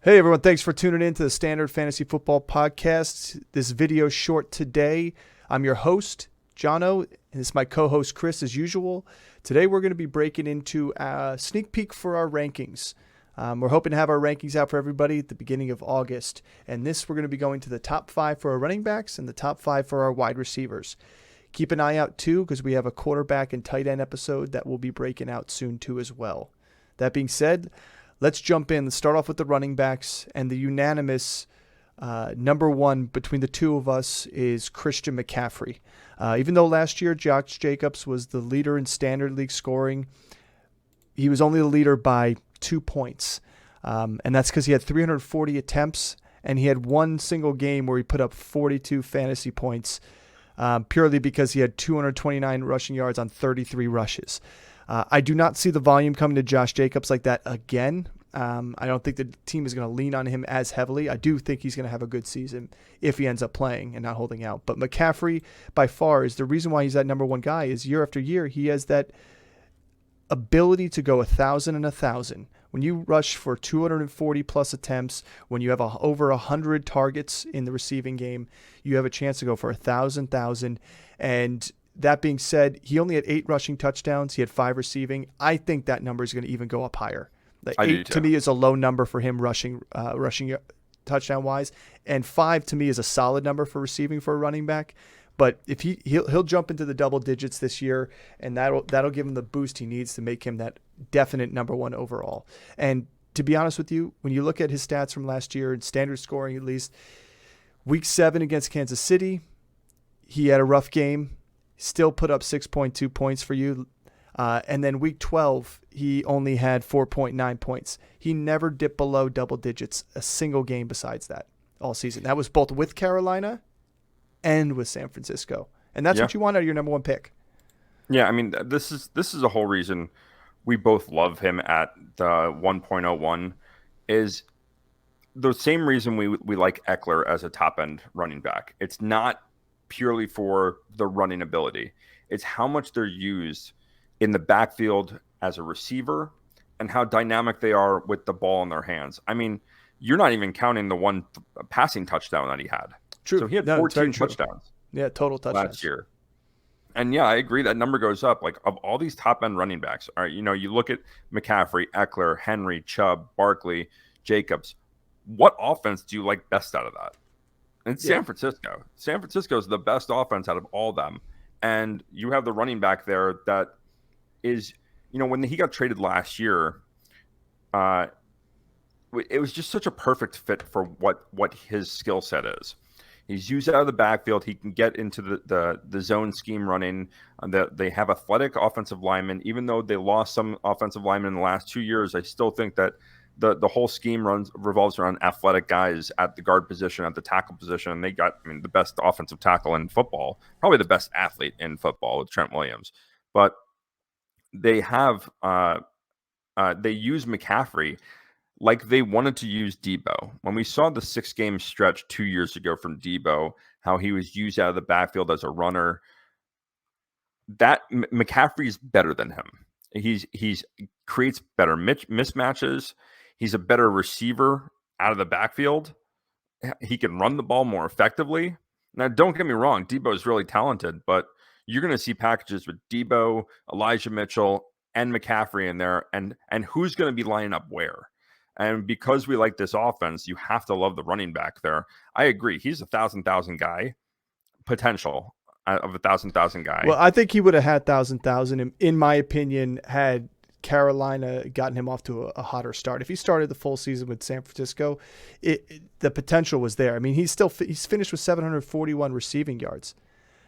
Hey everyone, thanks for tuning in to the Standard Fantasy Football Podcast. This video short today. I'm your host, Jono, and it's my co-host Chris as usual. Today we're going to be breaking into a sneak peek for our rankings. We're hoping to have our rankings out for everybody at the beginning of August. And this we're going to be going to the top 5 for our running backs and the top 5 for our wide receivers. Keep an eye out too, because we have a quarterback and tight end episode that we'll be breaking out soon too as well. That being said, let's jump in. Let's start off with the running backs, and the unanimous number one between the two of us is Christian McCaffery. Even though last year Josh Jacobs was the leader in standard league scoring, he was only the leader by 2 points. And that's because he had 340 attempts, and he had one single game where he put up 42 fantasy points, purely because he had 229 rushing yards on 33 rushes. I do not see the volume coming to Josh Jacobs like that again. I don't think the team is going to lean on him as heavily. I do think he's going to have a good season if he ends up playing and not holding out. But McCaffrey, by far, is the reason why he's that number one guy. Is year after year, he has that ability to go 1,000 and 1,000. When you rush for 240 plus attempts, when you have over 100 targets in the receiving game, you have a chance to go for 1,000. And that being said, he only had 8 rushing touchdowns. He had 5 receiving. I think that number is going to even go up higher. Like 8 to me is a low number for him rushing touchdown wise, and 5 to me is a solid number for receiving for a running back. But if he'll jump into the double digits this year, and that'll give him the boost he needs to make him that definite number one overall. And to be honest with you, when you look at his stats from last year in standard scoring, at least week 7 against Kansas City, he had a rough game. Still put up 6.2 points for you. And then week 12, he only had 4.9 points. He never dipped below double digits a single game besides that all season. That was both with Carolina and with San Francisco. And that's what you want out of your number one pick. Yeah, I mean, this is a whole reason we both love him at the 1.01 is the same reason we like Ekeler as a top-end running back. It's not purely for the running ability. It's how much they're used in the backfield as a receiver and how dynamic they are with the ball in their hands. I mean, you're not even counting the one passing touchdown that he had. True. So he had 14 touchdowns. Yeah, total touchdowns last year. And yeah, I agree that number goes up. Like of all these top end running backs, all right, you look at McCaffrey, Ekeler, Henry, Chubb, Barkley, Jacobs. What offense do you like best out of that? It's San Francisco. San Francisco is the best offense out of all of them. And you have the running back there that is, when he got traded last year, it was just such a perfect fit for what his skill set is. He's used out of the backfield. He can get into the zone scheme running. They have athletic offensive linemen. Even though they lost some offensive linemen in the last 2 years, I still think that the whole scheme revolves around athletic guys at the guard position, at the tackle position. And they got, the best offensive tackle in football, probably the best athlete in football with Trent Williams. But they have they use McCaffrey like they wanted to use Debo. When we saw the 6-game stretch 2 years ago from Debo, how he was used out of the backfield as a runner, that McCaffrey's better than him. He's creates better mismatches. He's a better receiver out of the backfield. He can run the ball more effectively. Now, don't get me wrong, Debo is really talented, but you're going to see packages with Debo, Elijah Mitchell, and McCaffrey in there, and who's going to be lining up where. And because we like this offense, you have to love the running back there. I agree. He's a 1,000 guy, potential of a 1,000 guy. Well, I think he would have had 1,000, in my opinion, had Carolina gotten him off to a hotter start. If he started the full season with San Francisco, the potential was there. I mean, he's finished with 741 receiving yards.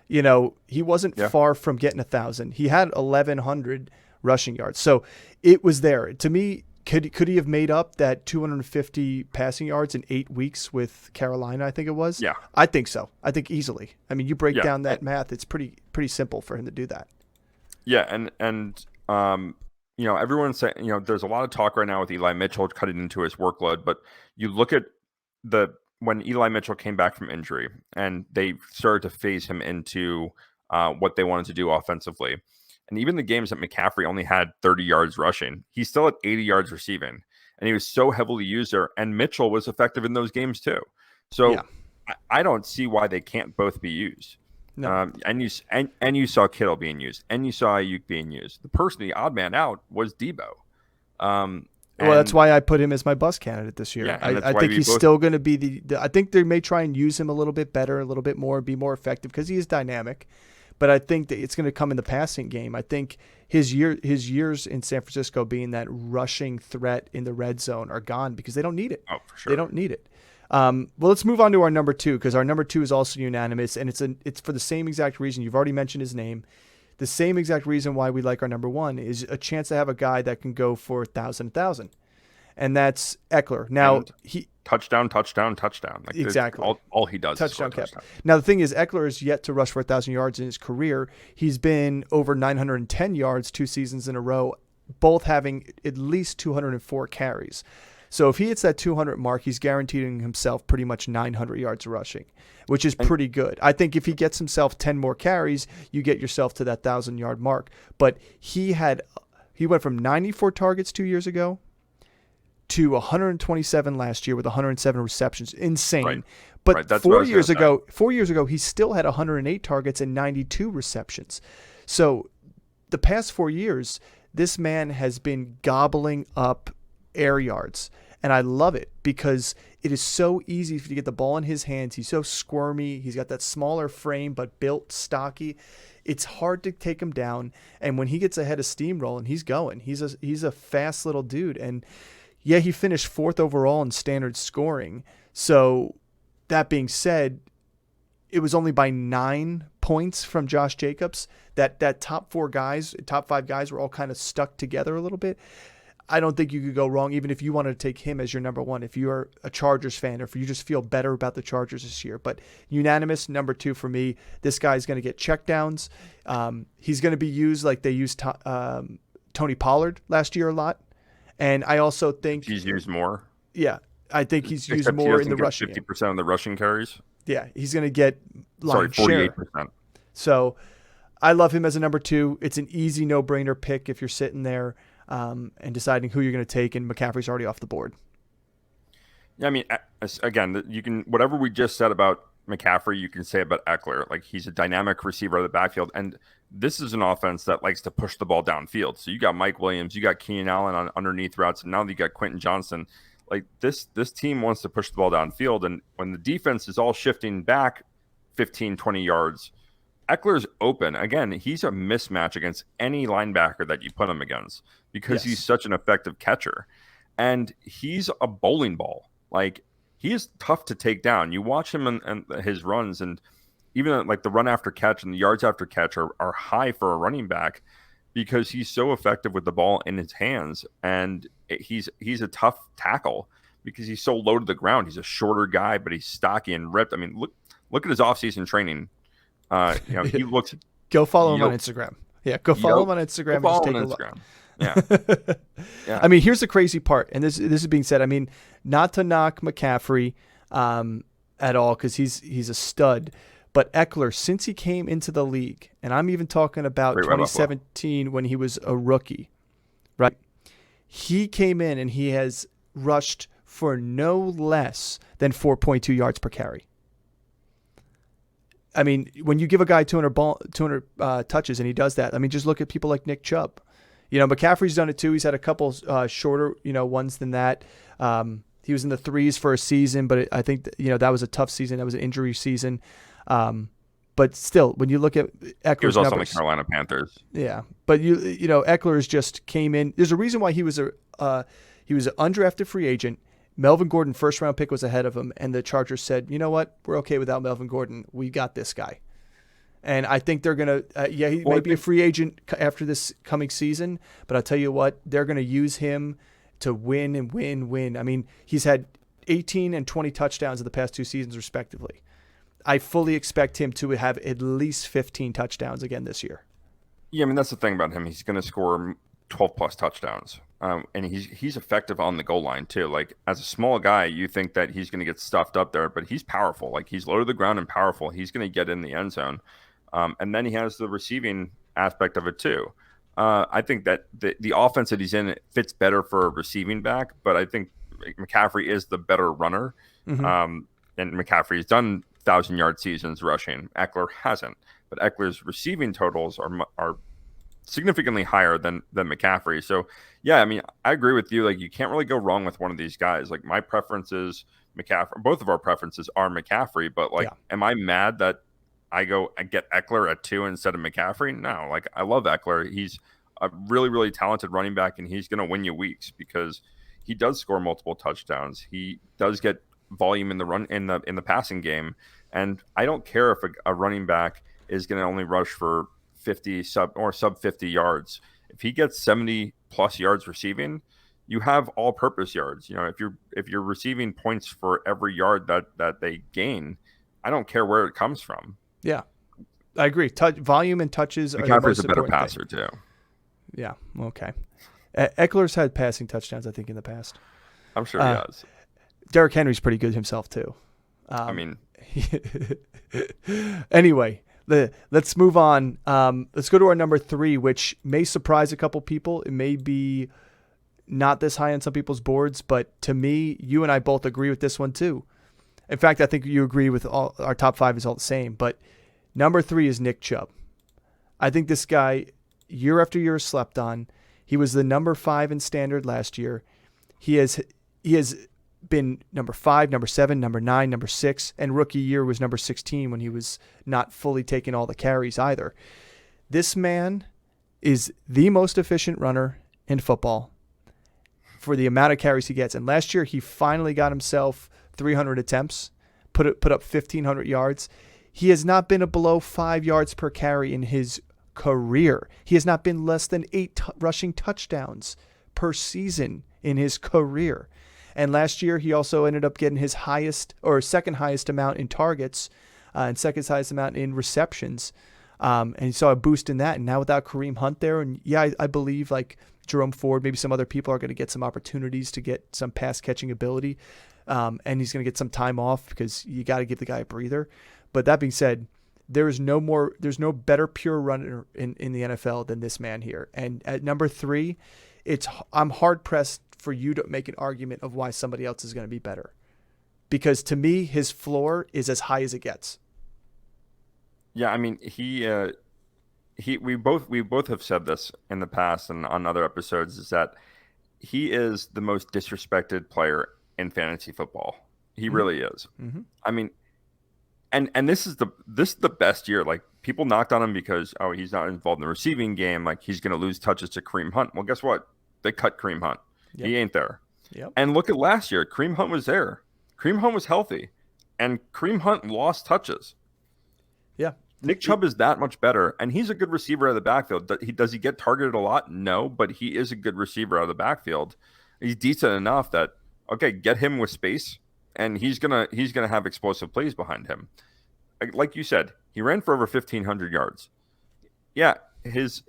He wasn't far from getting 1,000. He had 1,100 rushing yards. So it was there. To me, could he have made up that 250 passing yards in 8 weeks with Carolina, I think it was? Yeah. I think so. I think easily. I mean, you break down that math, it's pretty simple for him to do that. Yeah, and everyone's saying, there's a lot of talk right now with Eli Mitchell cutting into his workload, but you look at when Eli Mitchell came back from injury and they started to phase him into what they wanted to do offensively. And even the games that McCaffrey only had 30 yards rushing, he's still at 80 yards receiving. and he was so heavily used there. And Mitchell was effective in those games too. So Yeah. I don't see why they can't both be used. No. And you saw Kittle being used, and you saw Ayuk being used. The odd man out was Debo. Well, that's why I put him as my bus candidate this year. Yeah, I think he's still going to be the. I think they may try and use him a little bit better, a little bit more, be more effective because he is dynamic. But I think that it's going to come in the passing game. I think his years in San Francisco being that rushing threat in the red zone are gone because they don't need it. Oh, for sure. They don't need it. Well, let's move on to our number 2 because our number 2 is also unanimous, and it's for the same exact reason. You've already mentioned his name. The same exact reason why we like our number 1 is a chance to have a guy that can go for 1,000, and that's Ekeler. Now he touchdown. Like exactly all he does touchdown is score touchdown. Now the thing is, Ekeler is yet to rush for 1,000 yards in his career. He's been over 910 yards 2 seasons in a row, both having at least 204 carries. So if he hits that 200 mark, he's guaranteeing himself pretty much 900 yards rushing, which is pretty good. I think if he gets himself 10 more carries, you get yourself to that 1,000-yard mark. But he went from 94 targets 2 years ago to 127 last year with 107 receptions. Insane. Right. But That's 4 years ago, he still had 108 targets and 92 receptions. So the past 4 years, this man has been gobbling up air yards. And I love it because it is so easy to get the ball in his hands. He's so squirmy. He's got that smaller frame, but built stocky. It's hard to take him down. And when he gets ahead of steamrolling, he's going. He's a fast little dude. And yeah, he finished 4th overall in standard scoring. So that being said, it was only by 9 points from Josh Jacobs that top 5 guys were all kind of stuck together a little bit. I don't think you could go wrong, even if you wanted to take him as your number 1, if you're a Chargers fan or if you just feel better about the Chargers this year. But unanimous, number 2 for me. This guy's going to get checkdowns. He's going to be used like they used Tony Pollard last year a lot. And I also think he's used more. Yeah, I think he's used more in the rushing. 50% of the rushing carries. Yeah, he's going to get 48%. So I love him as a number 2. It's an easy no-brainer pick if you're sitting there and deciding who you're going to take, and McCaffrey's already off the board. Yeah, I mean, again, you can whatever we just said about McCaffrey, you can say about Ekeler. Like, he's a dynamic receiver of the backfield, and this is an offense that likes to push the ball downfield. So you got Mike Williams, you got Keenan Allen on underneath routes, and now you got Quentin Johnson. Like, this team wants to push the ball downfield, and when the defense is all shifting back 15, 20 yards, Eckler's open. Again, he's a mismatch against any linebacker that you put him against because he's such an effective catcher. And he's a bowling ball. Like, he is tough to take down. You watch him and his runs, and even like the run after catch and the yards after catch are high for a running back because he's so effective with the ball in his hands. And he's a tough tackle because he's so low to the ground. He's a shorter guy, but he's stocky and ripped. I mean, look at his offseason training. He looks. Go follow him on Instagram. Yeah, go follow him on Instagram. Go follow and him just on Instagram. Yeah. Yeah. I mean, here's the crazy part, and this is being said. I mean, not to knock McCaffrey at all because he's a stud, but Ekeler, since he came into the league, and I'm even talking about 2017 when he was a rookie, right? He came in and he has rushed for no less than 4.2 yards per carry. I mean, when you give a guy 200 touches and he does that, I mean, just look at people like Nick Chubb. You know, McCaffrey's done it too. He's had a couple shorter, ones than that. He was in the 3s for a season, but I think that was a tough season. That was an injury season. But still, when you look at Eckler's he was also numbers, on the Carolina Panthers. Yeah, but Eckler's just came in. There's a reason why he was an undrafted free agent. Melvin Gordon, first round pick, was ahead of him, and the Chargers said, "You know what? We're okay without Melvin Gordon. We got this guy." And I think they're gonna. He may be a free agent after this coming season, but I'll tell you what, they're gonna use him to win and win. I mean, he's had 18 and 20 touchdowns in the past 2 seasons, respectively. I fully expect him to have at least 15 touchdowns again this year. Yeah, I mean, that's the thing about him. He's going to score 12 plus touchdowns. And he's effective on the goal line too. Like, as a small guy, you think that he's going to get stuffed up there, but he's powerful. Like, he's low to the ground and powerful. He's going to get in the end zone. And then he has the receiving aspect of it too. I think that the offense that he's in fits better for a receiving back, but I think McCaffrey is the better runner. Mm-hmm. And McCaffrey's done 1,000-yard seasons rushing. Ekeler hasn't, but Eckler's receiving totals are significantly higher than McCaffrey. So yeah, I mean, I agree with you. Like, you can't really go wrong with one of these guys. Like, my preference is McCaffrey. Both of our preferences are McCaffrey, but like, am I mad that I go and get Ekeler at 2 instead of McCaffrey? No, like, I love Ekeler. He's a really, really talented running back, and he's going to win you weeks because he does score multiple touchdowns. He does get volume in the run in the passing game, and I don't care if a running back is going to only rush for 50 sub 50 yards. If he gets 70 plus yards receiving, you have all purpose yards. You know, if you're receiving points for every yard that they gain, I don't care where it comes from. Yeah, I agree. Volume and touches are the McCaffrey's most a better important passer thing. too. Yeah. Okay. Eckler's had passing touchdowns, I think, in the past. I'm sure he has. Derrick Henry's pretty good himself too. I mean, anyway, let's move on. Let's go to our number 3, which may surprise a couple people. It may be not this high on some people's boards, but to me, you and I both agree with this one too. In fact, I think you agree with all our top 5 is all the same. But number 3 is Nick Chubb. I think this guy, year after year, slept on. He was the number 5 in standard last year. He has been number 5, number 7, number 9, number 6, and rookie year was number 16 when he was not fully taking all the carries either. This man is the most efficient runner in football for the amount of carries he gets. And last year, he finally got himself 300 attempts, put up 1,500 yards. He has not been below 5 yards per carry in his career. He has not been less than 8 rushing touchdowns per season in his career. And last year, he also ended up getting his highest or second highest amount in targets and second highest amount in receptions. And he saw a boost in that. And now without Kareem Hunt there, and yeah, I believe like Jerome Ford, maybe some other people are going to get some opportunities to get some pass catching ability. And he's going to get some time off because you got to give the guy a breather. But that being said, there's no better pure runner in the NFL than this man here. And at number 3, I'm hard pressed for you to make an argument of why somebody else is going to be better, because to me, his floor is as high as it gets. Yeah, I mean, we both have said this in the past and on other episodes, is that he is the most disrespected player in fantasy football. He really is. Mm-hmm. I mean, and this is the best year. Like, people knocked on him because he's not involved in the receiving game. Like, he's going to lose touches to Kareem Hunt. Well, guess what? They cut Kareem Hunt. Yep. He ain't there. Yep. And look at last year. Kareem Hunt was there. Kareem Hunt was healthy, and Kareem Hunt lost touches. Yeah. Nick Chubb is that much better, and he's a good receiver out of the backfield. Does he get targeted a lot? No, but he is a good receiver out of the backfield. He's decent enough that, okay, get him with space, and he's gonna have explosive plays behind him. Like you said, he ran for over 1,500 yards. Yeah, his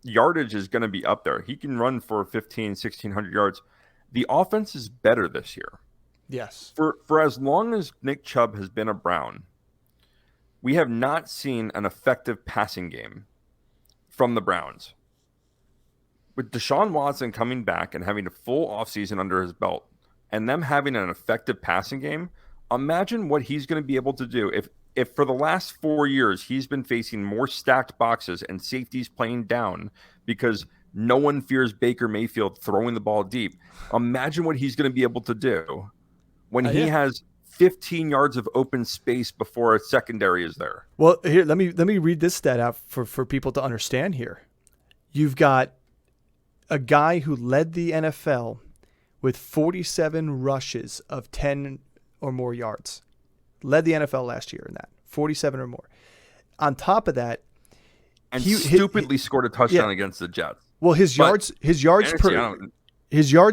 yardage is going to be up there. He can run for 1,600 yards. The offense is better this year. Yes. For as long as Nick Chubb has been a Brown, we have not seen an effective passing game from the Browns. With Deshaun Watson coming back and having a full offseason under his belt and them having an effective passing game, imagine what he's going to be able to do. If for the last 4 years he's been facing more stacked boxes and safeties playing down because no one fears Baker Mayfield throwing the ball deep, imagine what he's going to be able to do when he has 15 yards of open space before a secondary is there. Well, here, let me read this stat out for people to understand here. You've got a guy who led the NFL with 47 rushes of 10 or more yards. Led the NFL last year in that, 47 or more. On top of that, and stupidly scored a touchdown against the Jets. Well, his yards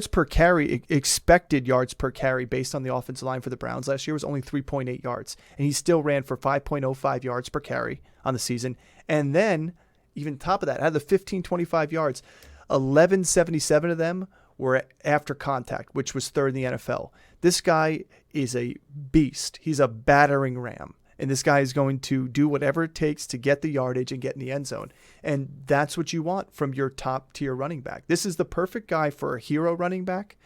per carry, expected yards per carry based on the offensive line for the Browns last year was only 3.8 yards, and he still ran for 5.05 yards per carry on the season. And then, even top of that, out of the 1525 yards, 1177 of them were after contact, which was third in the NFL. This guy is a beast. He's a battering ram. And this guy is going to do whatever it takes to get the yardage and get in the end zone. And that's what you want from your top tier running back. This is the perfect guy for a hero running back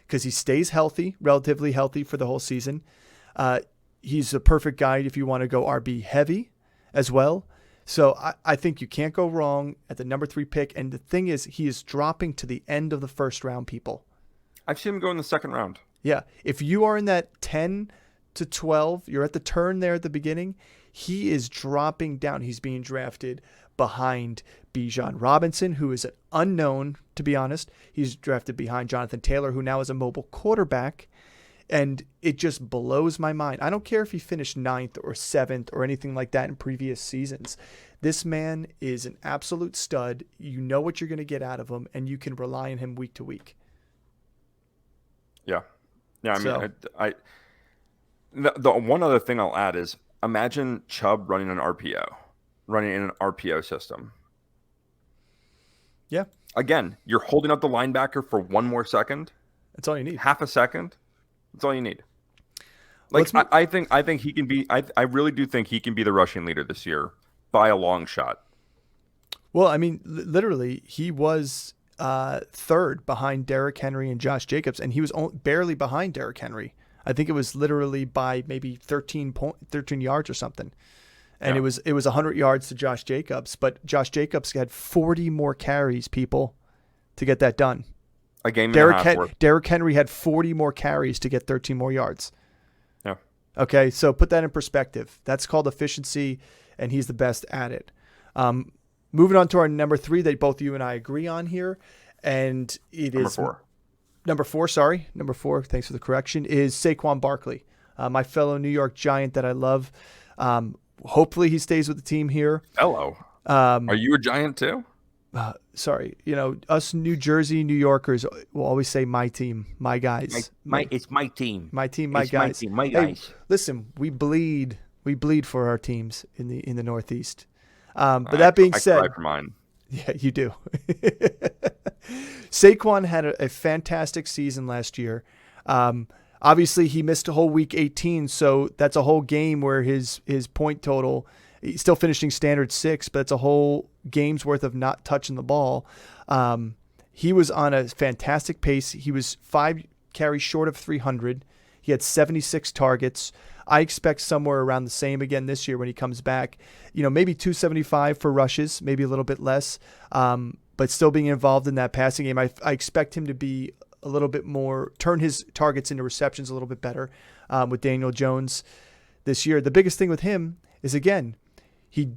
because he stays healthy, relatively healthy for the whole season. He's the perfect guy if you want to go RB heavy as well. So I think you can't go wrong at the number 3 pick. And the thing is, he is dropping to the end of the first round, people. I've seen him go in the second round. Yeah. If you are in that 10 to 12, you're at the turn there at the beginning, he is dropping down. He's being drafted behind Bijan Robinson, who is an unknown, to be honest. He's drafted behind Jonathan Taylor, who now is a mobile quarterback. And it just blows my mind. I don't care if he finished 9th or 7th or anything like that in previous seasons. This man is an absolute stud. You know what you're going to get out of him, and you can rely on him week to week. Yeah. Yeah, the one other thing I'll add is imagine Chubb running in an RPO system. Yeah. Again, you're holding up the linebacker for one more second. That's all you need. Half a second. That's all you need. I think he can be. I really do think he can be the rushing leader this year by a long shot. Well, I mean, literally, he was third behind Derrick Henry and Josh Jacobs, and he was barely behind Derrick Henry. I think it was literally by maybe 13 yards or something. And it was 100 yards to Josh Jacobs, but Josh Jacobs had 40 more carries, people, to get that done. A game and a half worth. Derrick Henry had 40 more carries to get 13 more yards. Yeah. Okay, so put that in perspective. That's called efficiency, and he's the best at it. Moving on to our number 3 that both you and I agree on here, and it is number four. Number 4. Thanks for the correction. Is Saquon Barkley, my fellow New York Giant that I love. Hopefully he stays with the team here. Hello. Are you a Giant too? Sorry, us New Jersey New Yorkers will always say my team, my guys. It's my team. My team, my guys. My guys. Hey, listen, we bleed for our teams in the Northeast. But that being said, I cry for mine. Yeah, you do. Saquon had a fantastic season last year. Obviously, he missed a whole week 18, so that's a whole game where his point total, he's still finishing standard 6, but it's a whole game's worth of not touching the ball. He was on a fantastic pace. He was 5 carries short of 300. He had 76 targets. I expect somewhere around the same again this year when he comes back. Maybe 275 for rushes, maybe a little bit less, but still being involved in that passing game. I expect him to be a little bit more, turn his targets into receptions a little bit better with Daniel Jones this year. The biggest thing with him is, again, he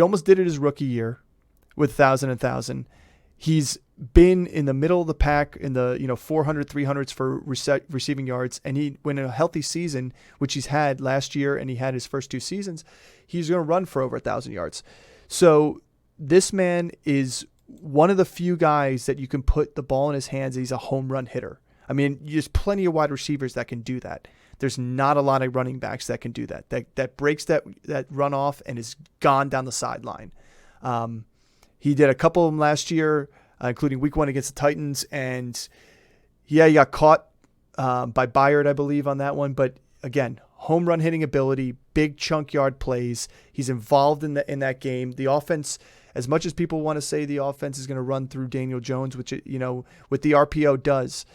almost did it his rookie year with 1,000. He's been in the middle of the pack in the 400, 300s for receiving yards, and when in a healthy season, which he's had last year and he had his first 2 seasons, he's going to run for over 1,000 yards. So this man is one of the few guys that you can put the ball in his hands. He's a home run hitter. I mean, there's plenty of wide receivers that can do that. There's not a lot of running backs that can do that. That breaks that run off and is gone down the sideline. He did a couple of them last year, including week 1 against the Titans. And he got caught by Byard, I believe, on that one. But again, home run hitting ability, big chunk yard plays. He's involved in that game. The offense, as much as people want to say the offense is going to run through Daniel Jones, which what the RPO does,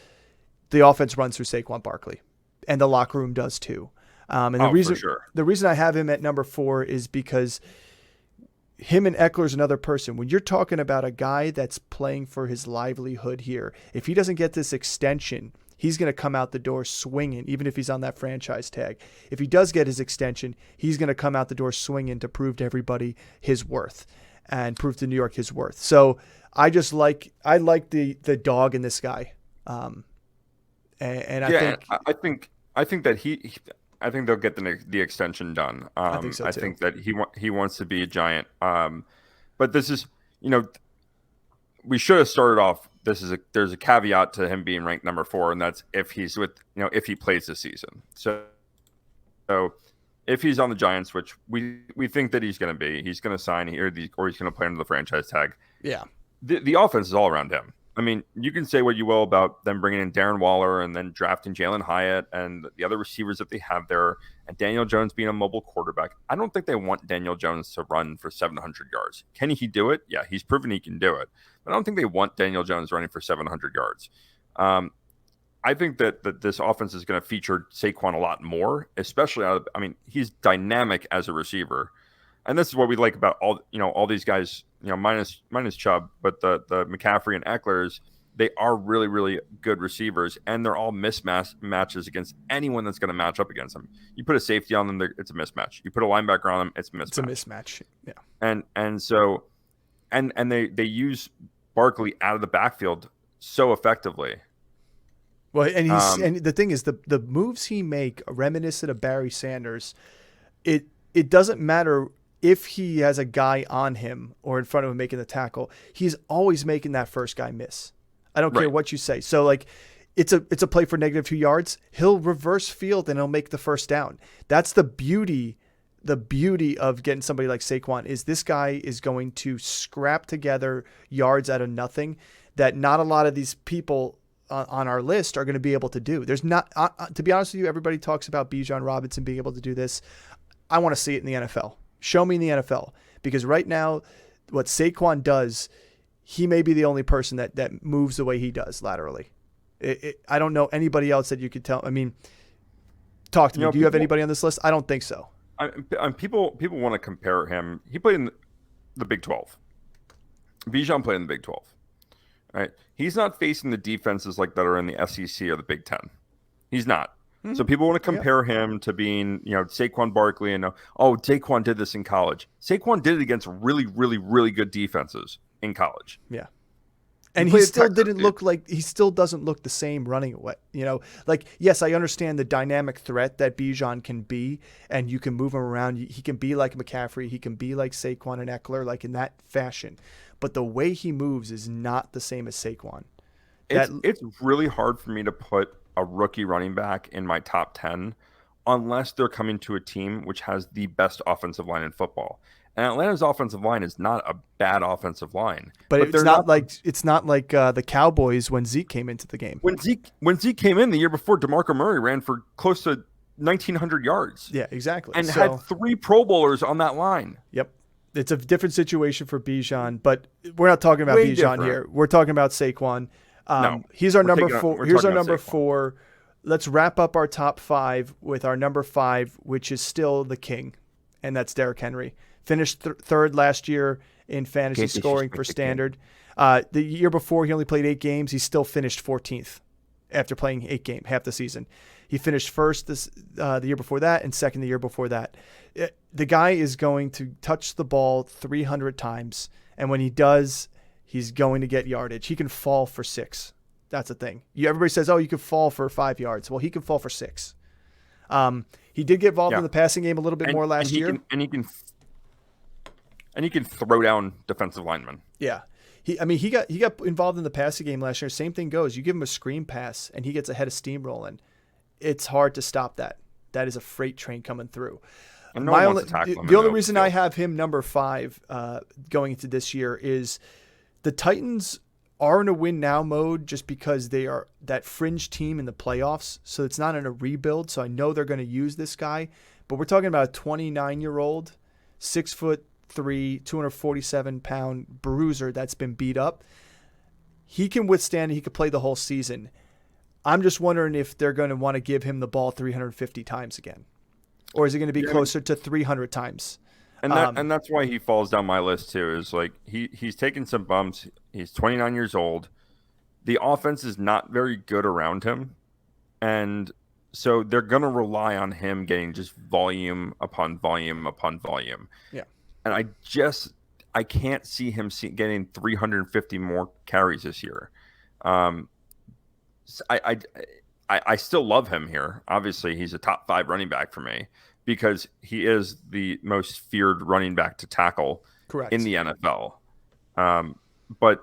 the offense runs through Saquon Barkley, and the locker room does too. The reason I have him at number 4 is because him and Ekeler is another person. When you're talking about a guy that's playing for his livelihood here, if he doesn't get this extension, he's going to come out the door swinging, even if he's on that franchise tag. If he does get his extension, he's going to come out the door swinging to prove to everybody his worth and prove to New York his worth. So I like the dog in this guy. I think they'll get the extension done. I think so too. I think that he wants to be a Giant. But this is, we should have started off. There's a caveat to him being ranked number 4, and that's if he's if he plays this season. So if he's on the Giants, which we think that he's going to be, he's going to sign or he's going to play under the franchise tag. Yeah. The offense is all around him. I mean, you can say what you will about them bringing in Darren Waller and then drafting Jalen Hyatt and the other receivers that they have there, and Daniel Jones being a mobile quarterback. I don't think they want Daniel Jones to run for 700 yards. Can he do it? Yeah, he's proven he can do it. But I don't think they want Daniel Jones running for 700 yards. I think that this offense is going to feature Saquon a lot more, especially he's dynamic as a receiver. And this is what we like about all these guys, minus Chubb, but the McCaffery and Eklers, they are really, really good receivers, and they're all mismatches against anyone that's going to match up against them. You put a safety on them, it's a mismatch. You put a linebacker on them, it's a mismatch. It's a mismatch. Yeah. And they use Barkley out of the backfield so effectively. Well, and and the thing is, the moves he make are reminiscent of Barry Sanders. It doesn't matter if he has a guy on him or in front of him making the tackle, he's always making that first guy miss. I don't care what you say. So like it's a play for -2 yards. He'll reverse field and he'll make the first down. That's the beauty of getting somebody like Saquon is this guy is going to scrap together yards out of nothing that not a lot of these people on our list are going to be able to do. There's not, to be honest with you, everybody talks about Bijan Robinson being able to do this. I want to see it in the NFL. Show me in the NFL, because right now what Saquon does, he may be the only person that moves the way he does laterally. I don't know anybody else that you could tell. I mean, talk to me. Do you have anybody on this list? I don't think so. People want to compare him. He played in the Big 12. Bijan played in the Big 12. All right. He's not facing the defenses like that are in the SEC or the Big 10. He's not. So people want to compare him to being, Saquon Barkley and Saquon did this in college. Saquon did it against really, really, really good defenses in college. Yeah. And he still doesn't look the same running away. Yes, I understand the dynamic threat that Bijan can be, and you can move him around. He can be like McCaffrey. He can be like Saquon and Ekeler, like in that fashion. But the way he moves is not the same as Saquon. It's really hard for me to put a rookie running back in my top 10 unless they're coming to a team which has the best offensive line in football. And Atlanta's offensive line is not a bad offensive line. But it's not like the Cowboys when Zeke came into the game. When Zeke came in the year before, DeMarco Murray ran for close to 1,900 yards. Yeah, exactly. And had 3 Pro Bowlers on that line. Yep. It's a different situation for Bijan, but we're not talking about Bijan here. We're talking about Saquon. No, he's our number 4. Here's our number 4. Let's wrap up our top 5 with our number 5, which is still the king, and that's Derrick Henry. Finished third last year in fantasy scoring for standard. The year before, he only played 8 games. He still finished 14th after playing 8 games, half the season. He finished first the year before that and second the year before that. The guy is going to touch the ball 300 times, and when he does, he's going to get yardage. He can fall for 6. That's the thing. Everybody says, you can fall for 5 yards. Well, he can fall for 6. He did get involved in the passing game a little bit more last year. And he can throw down defensive linemen. Yeah. He got involved in the passing game last year. Same thing goes. You give him a screen pass, and he gets ahead of steamrolling. It's hard to stop that. That is a freight train coming through. And no one wants to tackle him. The only reason I have him number 5 going into this year is the Titans are in a win now mode just because they are that fringe team in the playoffs. So it's not in a rebuild. So I know they're going to use this guy, but we're talking about a 29-year-old, 6'3", 247-pound bruiser that's been beat up. He can withstand. He could play the whole season. I'm just wondering if they're going to want to give him the ball 350 times again, or is it going to be closer to 300 times? And that's why he falls down my list too. Is like he's taken some bumps. He's 29 years old. The offense is not very good around him, and so they're going to rely on him getting just volume upon volume upon volume. Yeah, and I can't see him getting 350 more carries this year. I still love him here. Obviously, he's a top 5 running back for me because he is the most feared running back to tackle in the NFL. But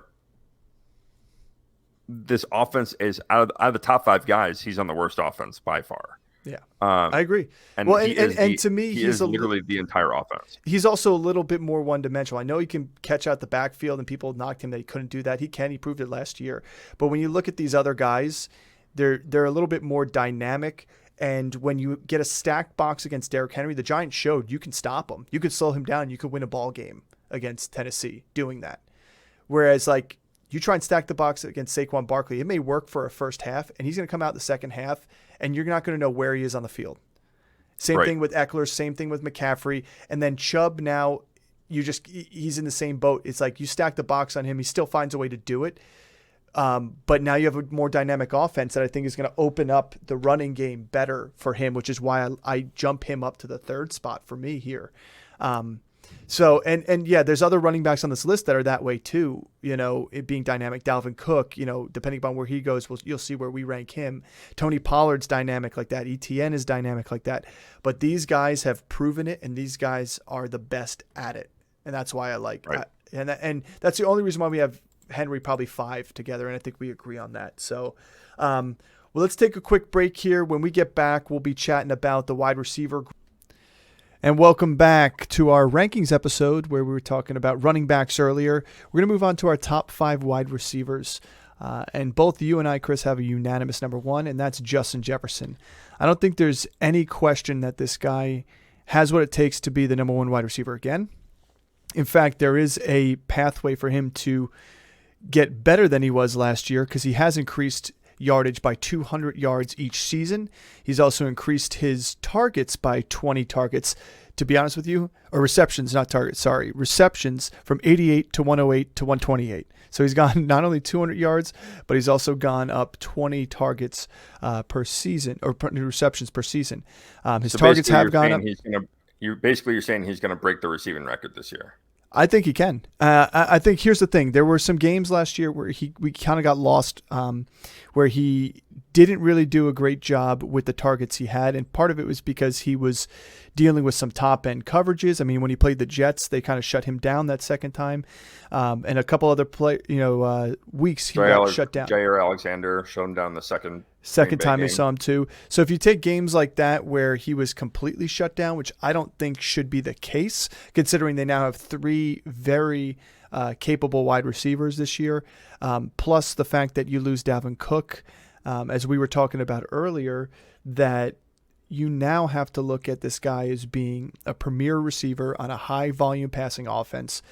this offense is out of the top 5 guys, he's on the worst offense by far. Yeah, I agree. And Well, he and to me, he he's is literally the entire offense. he's also a little bit more one-dimensional. I know he can catch out the backfield, and people knocked him that he couldn't do that. He can. He proved it last year. But when you look at these other guys, they're a little bit more dynamic. And when you get a stacked box against Derrick Henry, the Giants showed you can stop him. You can slow him down. You can win a ball game against Tennessee doing that. Whereas, like, you try and stack the box against Saquon Barkley, it may work for a first half, and he's going to come out the second half, and you're not going to know where he is on the field. Same thing with Ekeler, same thing with McCaffery. And then Chubb now, he's in the same boat. It's like you stack the box on him. He still finds a way to do it. But now you have a more dynamic offense that I think is going to open up the running game better for him, which is why I jump him up to the third spot for me here. So, and yeah, there's other running backs on this list that are that way too, it being dynamic. Dalvin Cook, depending upon where he goes, you'll see where we rank him. Tony Pollard's dynamic like that. ETN is dynamic like that. But these guys have proven it, and these guys are the best at it. And that's why I like that. And that's the only reason why we have Henry probably 5 together, and I think we agree on that. So, well, let's take a quick break here. When we get back, we'll be chatting about the wide receiver. And welcome back to our rankings episode where we were talking about running backs earlier. We're going to move on to our top 5 wide receivers. And both you and I, Chris, have a unanimous number 1, and that's Justin Jefferson. I don't think there's any question that this guy has what it takes to be the number 1 wide receiver again. In fact, there is a pathway for him to get better than he was last year because he has increased yardage by 200 yards each season. He's also increased his targets by 20 targets, to be honest with you, or receptions, not targets, sorry, receptions from 88 to 108 to 128. So he's gone not only 200 yards, but he's also gone up 20 targets per season, or receptions per season. His targets have gone up. You're saying he's going to break the receiving record this year. I think he can. I think here's the thing. There were some games last year where we kind of got lost, where he didn't really do a great job with the targets he had. And part of it was because he was dealing with some top end coverages. I mean, when he played the Jets, they kind of shut him down that second time. And a couple other weeks he got shut down. Jair Alexander shut him down the second time we saw him too. So if you take games like that where he was completely shut down, which I don't think should be the case, considering they now have 3 very capable wide receivers this year, plus the fact that you lose Dalvin Cook, as we were talking about earlier, that you now have to look at this guy as being a premier receiver on a high volume passing offense,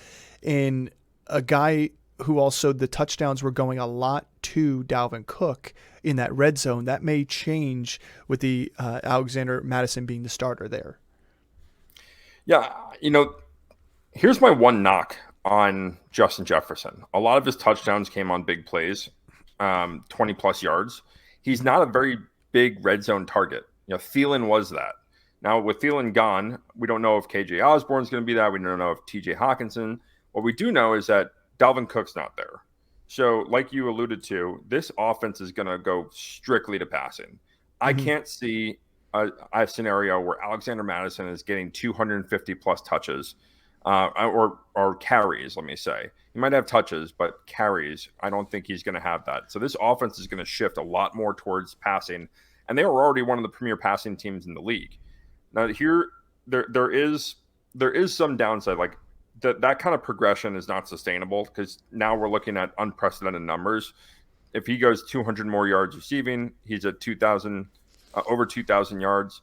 in a guy who also the touchdowns were going a lot to Dalvin Cook in that red zone. That may change with the Alexander Madison being the starter there. Yeah, here's my one knock on Justin Jefferson. A lot of his touchdowns came on big plays, 20 plus yards. He's not a very big red zone target. Thielen was that. Now with Thielen gone, we don't know if KJ Osborne's going to be that. We don't know if TJ Hawkinson. What we do know is that Dalvin Cook's not there. So like you alluded to, this offense is going to go strictly to passing. I can't see a scenario where Alexander Madison is getting 250 plus touches or carries, let me say. He might have touches, but carries, I don't think he's going to have that. So this offense is going to shift a lot more towards passing, and they were already one of the premier passing teams in the league. Now here, there is some downside. Like that kind of progression is not sustainable because now we're looking at unprecedented numbers. If he goes 200 more yards receiving, he's at 2,000, over 2,000 yards.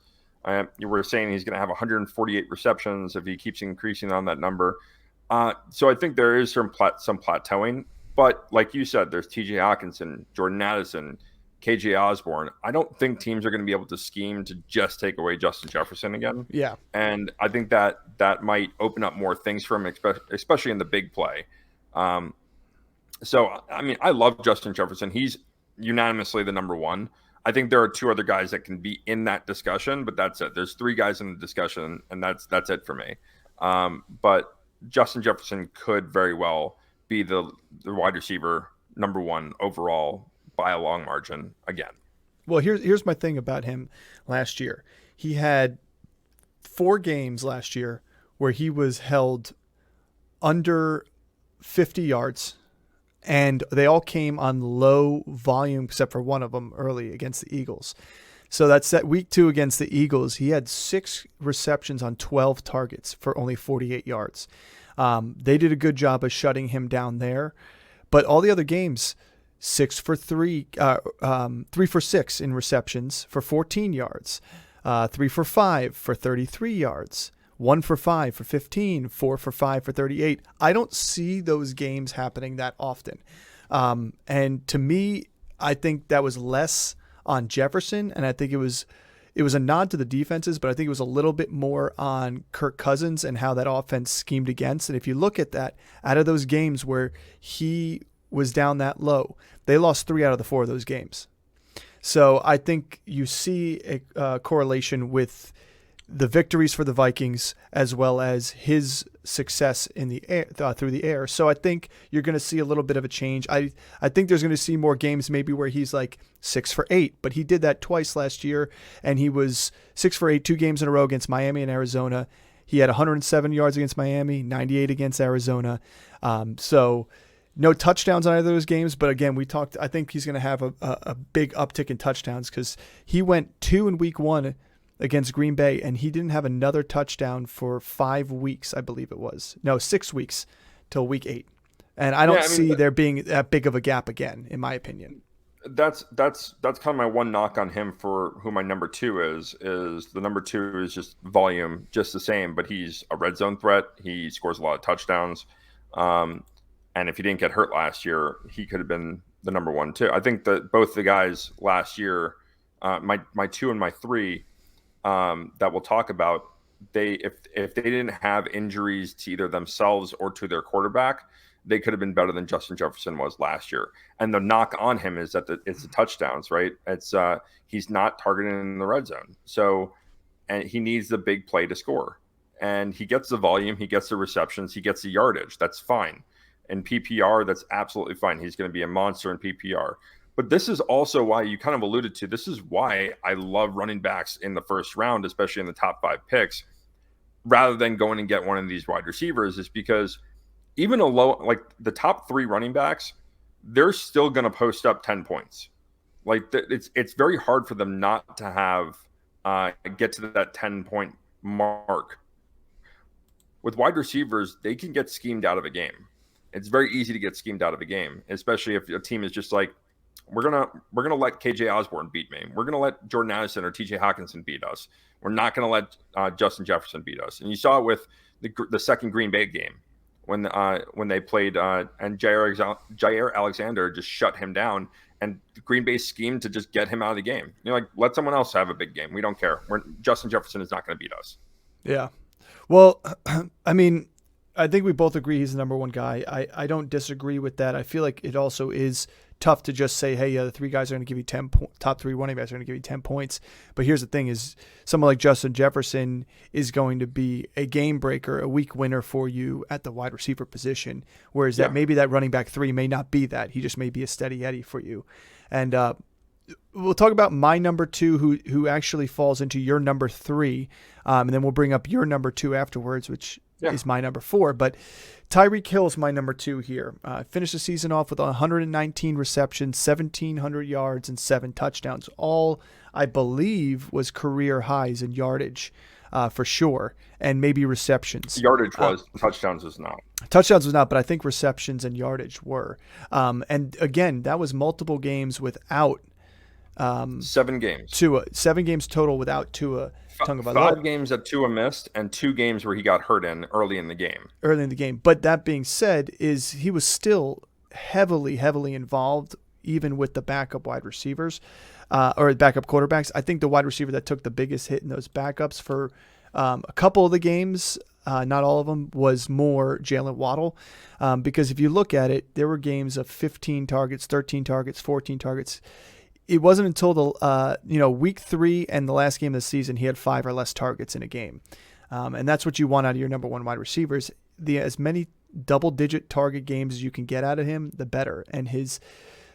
You were saying he's going to have 148 receptions if he keeps increasing on that number. So I think there is some plateauing. But like you said, there's TJ Hawkinson, Jordan Addison, KJ Osborne. I don't think teams are going to be able to scheme to just take away Justin Jefferson again. Yeah. And I think that might open up more things for him, especially in the big play. So, I mean, I love Justin Jefferson. He's unanimously the number 1. I think there are 2 other guys that can be in that discussion, but that's it. There's 3 guys in the discussion, and that's it for me. But Justin Jefferson could very well be the wide receiver number 1 overall by a long margin again. Well, here's my thing about him last year. He had 4 games last year where he was held under 50 yards, and they all came on low volume except for one of them early against the Eagles. So that's that week 2 against the Eagles. He had 6 receptions on 12 targets for only 48 yards. They did a good job of shutting him down there. But all the other games, 3 for 6 in receptions for 14 yards, 3 for 5 for 33 yards, 1 for 5 for 15, 4 for 5 for 38. I don't see those games happening that often. And to me, I think that was less on Jefferson, and I think it was a nod to the defenses, but I think it was a little bit more on Kirk Cousins and how that offense schemed against. And if you look at that, out of those games where he was down that low, they lost 3 out of the 4 of those games. So I think you see a correlation with the victories for the Vikings as well as his success in the air, through the air. So I think you're going to see a little bit of a change. I think there's going to see more games maybe where he's like 6 for 8, but he did that twice last year, and he was 6 for 8 2 games in a row against Miami and Arizona. He had 107 yards against Miami, 98 against Arizona. So no touchdowns on either of those games, but again, I think he's going to have a big uptick in touchdowns because he went 2 in week 1 against Green Bay, and he didn't have another touchdown for 5 weeks, I believe it was. No, 6 weeks till week 8. And I don't see there being that big of a gap again, in my opinion. That's kind of my one knock on him for who my number 2 is the number 2 is just volume, just the same, but he's a red zone threat. He scores a lot of touchdowns. And if he didn't get hurt last year, he could have been the number 1 too. I think that both the guys last year, my 2 and my 3, that we'll talk about, if they didn't have injuries to either themselves or to their quarterback, they could have been better than Justin Jefferson was last year. And the knock on him is that it's the touchdowns, right? It's he's not targeted in the red zone, so and he needs the big play to score. And he gets the volume, he gets the receptions, he gets the yardage. That's fine. In PPR, that's absolutely fine. He's going to be a monster in PPR. But this is also why you kind of alluded to, this is why I love running backs in the first round, especially in the top 5 picks, rather than going and get one of these wide receivers, is because even like the top 3 running backs, they're still going to post up 10 points. Like it's very hard for them not to have get to that 10-point mark. With wide receivers, they can get schemed out of a game. It's very easy to get schemed out of a game, especially if a team is just like, we're gonna let KJ Osborne beat me. We're gonna let Jordan Addison or TJ Hawkinson beat us. We're not gonna let Justin Jefferson beat us. And you saw it with the second Green Bay game when they played and Jair Alexander just shut him down, and Green Bay schemed to just get him out of the game. Like, let someone else have a big game. We don't care. Justin Jefferson is not going to beat us. Yeah. Well, I mean, I think we both agree he's the number 1 guy. I don't disagree with that. I feel like it also is tough to just say, hey, the 3 guys are going to give you 10 top 3 running backs are going to give you 10 points. But here's the thing is someone like Justin Jefferson is going to be a game breaker, a week winner for you at the wide receiver position. Whereas that maybe that running back 3 may not be that. He just may be a steady Eddie for you. And we'll talk about my number 2 who actually falls into your number 3. And then we'll bring up your number 2 afterwards, which is my number 4. But Tyreek Hill is my number 2 here. Finished the season off with 119 receptions, 1,700 yards, and 7 touchdowns. All, I believe, was career highs in yardage for sure, and maybe receptions. Yardage was. Touchdowns was not. Touchdowns was not, but I think receptions and yardage were. And again, that was multiple games without 7 games. 7 games total without Tua. 5 games that Tua missed and 2 games where he got hurt early in the game. But that being said, he was still heavily involved, even with the backup wide receivers or backup quarterbacks. I think the wide receiver that took the biggest hit in those backups for a couple of the games, not all of them, was more Jalen Waddle. Because if you look at it, there were games of 15 targets, 13 targets, 14 targets. It wasn't until the week 3 and the last game of the season he had 5 or less targets in a game, and that's what you want out of your number 1 wide receivers. As many double-digit target games as you can get out of him, the better. And his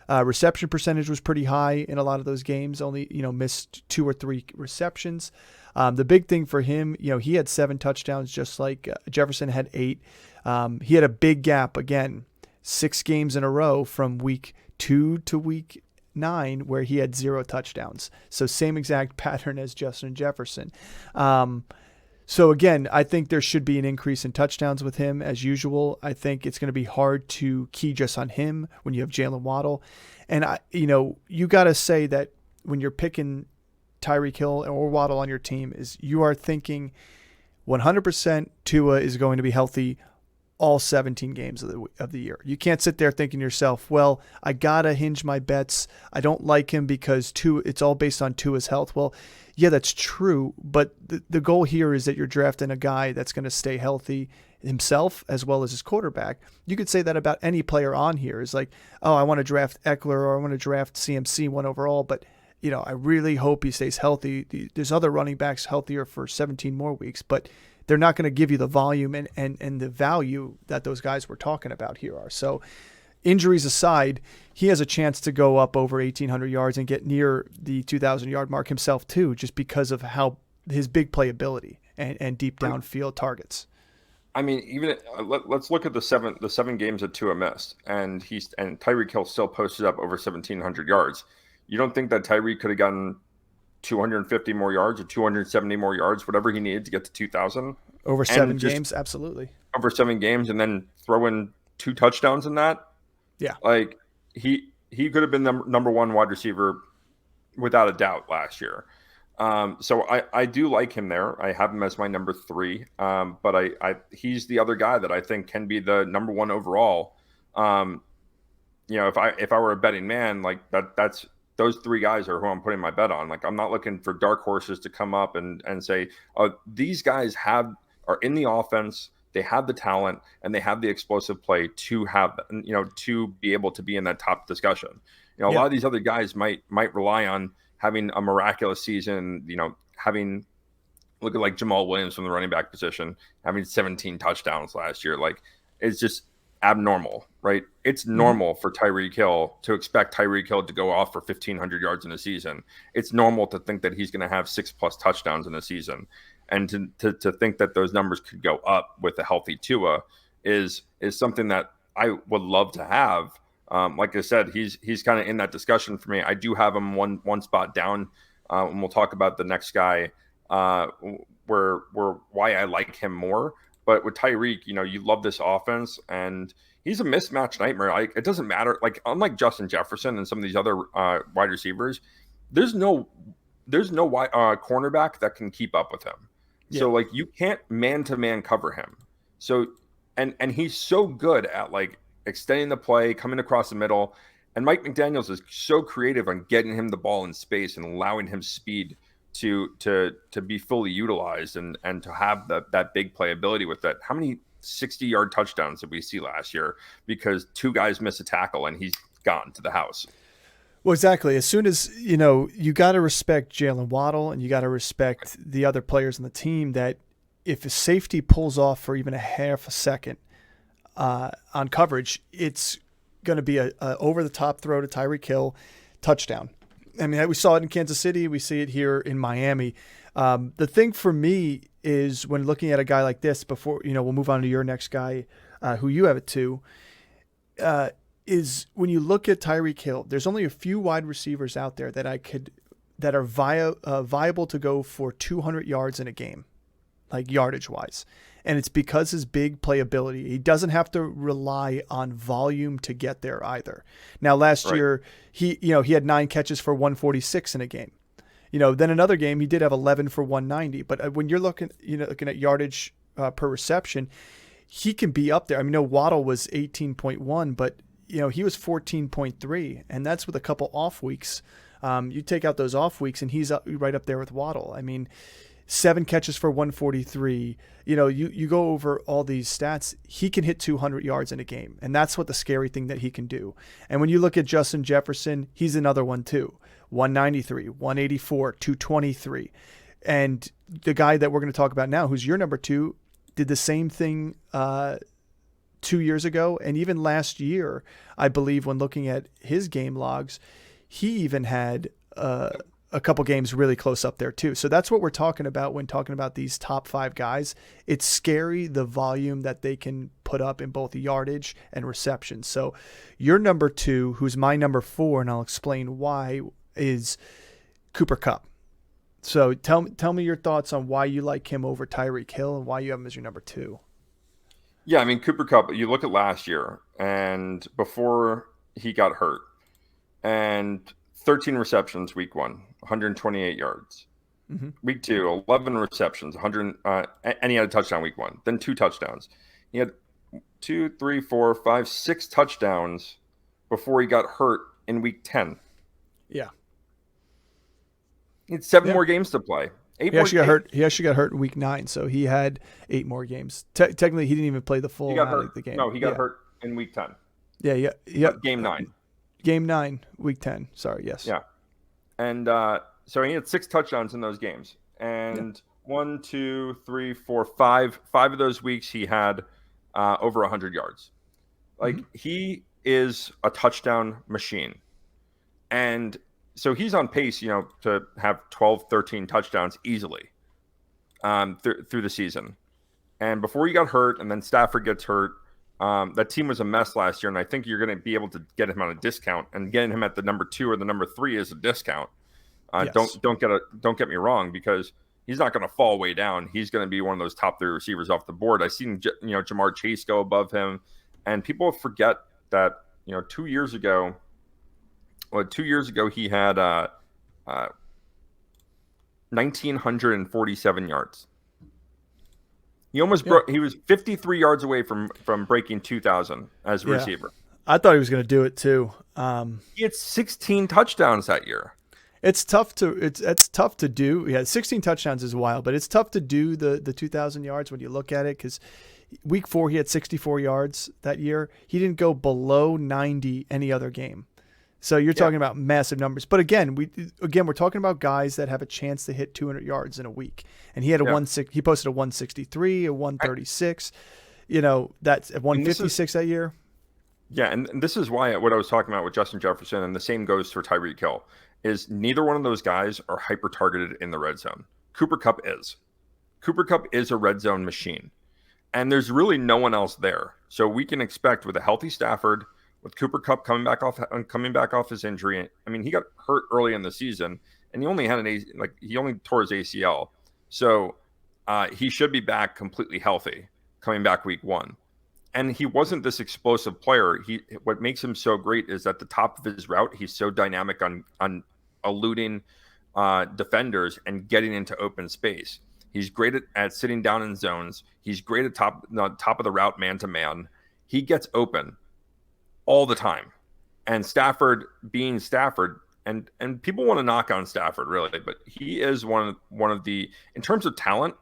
reception percentage was pretty high in a lot of those games. Only missed 2 or 3 receptions. The big thing for him, he had 7 touchdowns, just like Jefferson had 8. He had a big gap again, 6 games in a row from week 2 to week 9 where he had 0 touchdowns. So same exact pattern as Justin Jefferson. So again, I think there should be an increase in touchdowns with him as usual. I think it's going to be hard to key just on him when you have Jalen Waddle. And you got to say that when you're picking Tyreek Hill or Waddle on your team is you are thinking 100% Tua is going to be healthy all 17 games of the year. You can't sit there thinking to yourself, well, I got to hinge my bets. I don't like him because it's all based on Tua's health. Well, yeah, that's true. But the goal here is that you're drafting a guy that's going to stay healthy himself as well as his quarterback. You could say that about any player on here. It's like, oh, I want to draft Ekeler or I want to draft CMC 1 overall, but I really hope he stays healthy. There's other running backs healthier for 17 more weeks, but they're not going to give you the volume and the value that those guys we're talking about here are. So injuries aside, he has a chance to go up over 1,800 yards and get near the 2,000-yard mark himself too, just because of how his big playability and deep downfield targets. I mean, even let's look at the seven games that Tua missed, and Tyreek Hill still posted up over 1,700 yards. You don't think that Tyreek could have gotten 250 more yards or 270 more yards, whatever he needed to get to 2,000? Over 7 games, absolutely. Over 7 games, and then throw in 2 touchdowns in that? Yeah. Like, he could have been the number 1 wide receiver without a doubt last year. So I do like him there. I have him as my number 3. But he's the other guy that I think can be the number 1 overall. If I were a betting man, like that's those 3 guys are who I'm putting my bet on. Like, I'm not looking for dark horses to come up and say, these guys are in the offense. They have the talent and they have the explosive play to have, to be able to be in that top discussion. A lot of these other guys might rely on having a miraculous season, look at like Jamal Williams from the running back position, having 17 touchdowns last year. Like, it's just abnormal, right? It's normal for Tyreek Hill to expect Tyreek Hill to go off for 1,500 yards in a season. It's normal to think that he's going to have 6+ touchdowns in a season. And to think that those numbers could go up with a healthy Tua is something that I would love to have. Like I said, he's kind of in that discussion for me. I do have him one spot down, and we'll talk about the next guy where why I like him more. But with Tyreek, you love this offense, and he's a mismatch nightmare. Like, it doesn't matter. Like, unlike Justin Jefferson and some of these other wide receivers, there's no cornerback that can keep up with him. Yeah. So, like, you can't man-to-man cover him. So, and he's so good at, like, extending the play, coming across the middle. And Mike McDaniels is so creative on getting him the ball in space and allowing him speed to be fully utilized and to have that big playability with that. How many 60-yard touchdowns did we see last year because 2 guys miss a tackle and he's gone to the house? Well, exactly. As soon as, you got to respect Jalen Waddle and you got to respect the other players on the team that if a safety pulls off for even a half a second on coverage, it's going to be a over-the-top throw to Tyreek Hill, touchdown. I mean, we saw it in Kansas City. We see it here in Miami. The thing for me is when looking at a guy like this before, we'll move on to your next guy who you have it to, is when you look at Tyreek Hill, there's only a few wide receivers out there that are viable to go for 200 yards in a game, like yardage wise. And it's because his big playability. He doesn't have to rely on volume to get there either. Now, last year, he had 9 catches for 146 in a game. Then another game, he did have 11 for 190. But when you're looking at yardage per reception, he can be up there. I mean, Waddle was 18.1, but, he was 14.3. And that's with a couple off weeks. You take out those off weeks, and he's right up there with Waddle. I mean, 7 catches for 143. You go over all these stats, he can hit 200 yards in a game. And that's what the scary thing that he can do. And when you look at Justin Jefferson, he's another one too. 193, 184, 223. And the guy that we're going to talk about now, who's your number 2, did the same thing 2 years ago. And even last year, I believe when looking at his game logs, he even had a a couple games really close up there too. So that's what we're talking about when talking about these top 5 guys. It's scary the volume that they can put up in both yardage and reception. So your number 2, who's my number 4, and I'll explain why, is Cooper Kupp. So tell me your thoughts on why you like him over Tyreek Hill and why you have him as your number 2. Yeah, I mean, Cooper Kupp, you look at last year and before he got hurt, and 13 receptions week 1, 128 yards. Mm-hmm. Week 2, 11 receptions, 100, and he had a touchdown week 1, then 2 touchdowns. He had 2, 3, 4, 5, 6 touchdowns before he got hurt in week 10. Yeah. He had 7 more games to play. He actually got hurt in week 9, so he had 8 more games. Technically, he didn't even play the full amount of the game. No, he got hurt in week 10. Yeah. Game 9. Game 9, week 10. Sorry, yes. Yeah. And so he had 6 touchdowns in those games. And 1, 2, 3, 4, 5 of those weeks he had over 100 yards. Like, he is a touchdown machine. And so he's on pace, to have 12, 13 touchdowns easily through the season. And before he got hurt, and then Stafford gets hurt, that team was a mess last year. And I think you're going to be able to get him on a discount, and getting him at the number 2 or the number 3 is a discount. Yes. Don't get me wrong, because he's not going to fall way down. He's going to be one of those top 3 receivers off the board. I've seen Jamar Chase go above him, and people forget that 2 years ago he had 1,947 yards. He almost broke. He was 53 yards away from breaking 2,000 as a receiver. I thought he was going to do it too. He had 16 touchdowns that year. It's tough to do. Yeah, 16 touchdowns is wild, but it's tough to do the 2,000 yards when you look at it, because week 4 he had 64 yards that year. He didn't go below 90 any other game. So you're talking about massive numbers. But again, we're talking about guys that have a chance to hit 200 yards in a week. And he had he posted a 163, a 136. That's a 156 that year. Yeah, and this is why what I was talking about with Justin Jefferson, and the same goes for Tyreek Hill, is neither one of those guys are hyper targeted in the red zone. Cooper Kupp is. Cooper Kupp is a red zone machine. And there's really no one else there. So we can expect, with a healthy Stafford, with Cooper Kupp coming back off his injury. I mean, he got hurt early in the season, and he only tore his ACL. So he should be back completely healthy coming back week 1. And he wasn't this explosive player. What makes him so great is at the top of his route, he's so dynamic on eluding defenders and getting into open space. He's great at sitting down in zones. He's great at top of the route, man to man. He gets open all the time. And Stafford being Stafford, and people want to knock on Stafford really, but he is one of the, in terms of talent,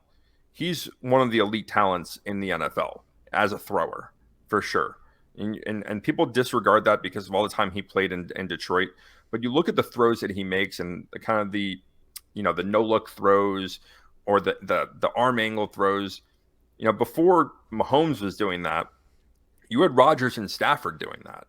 he's one of the elite talents in the NFL as a thrower, for sure. And people disregard that because of all the time he played in Detroit. But you look at the throws that he makes, and the kind of the no look throws, or the arm angle throws. Before Mahomes was doing that, you had Rodgers and Stafford doing that.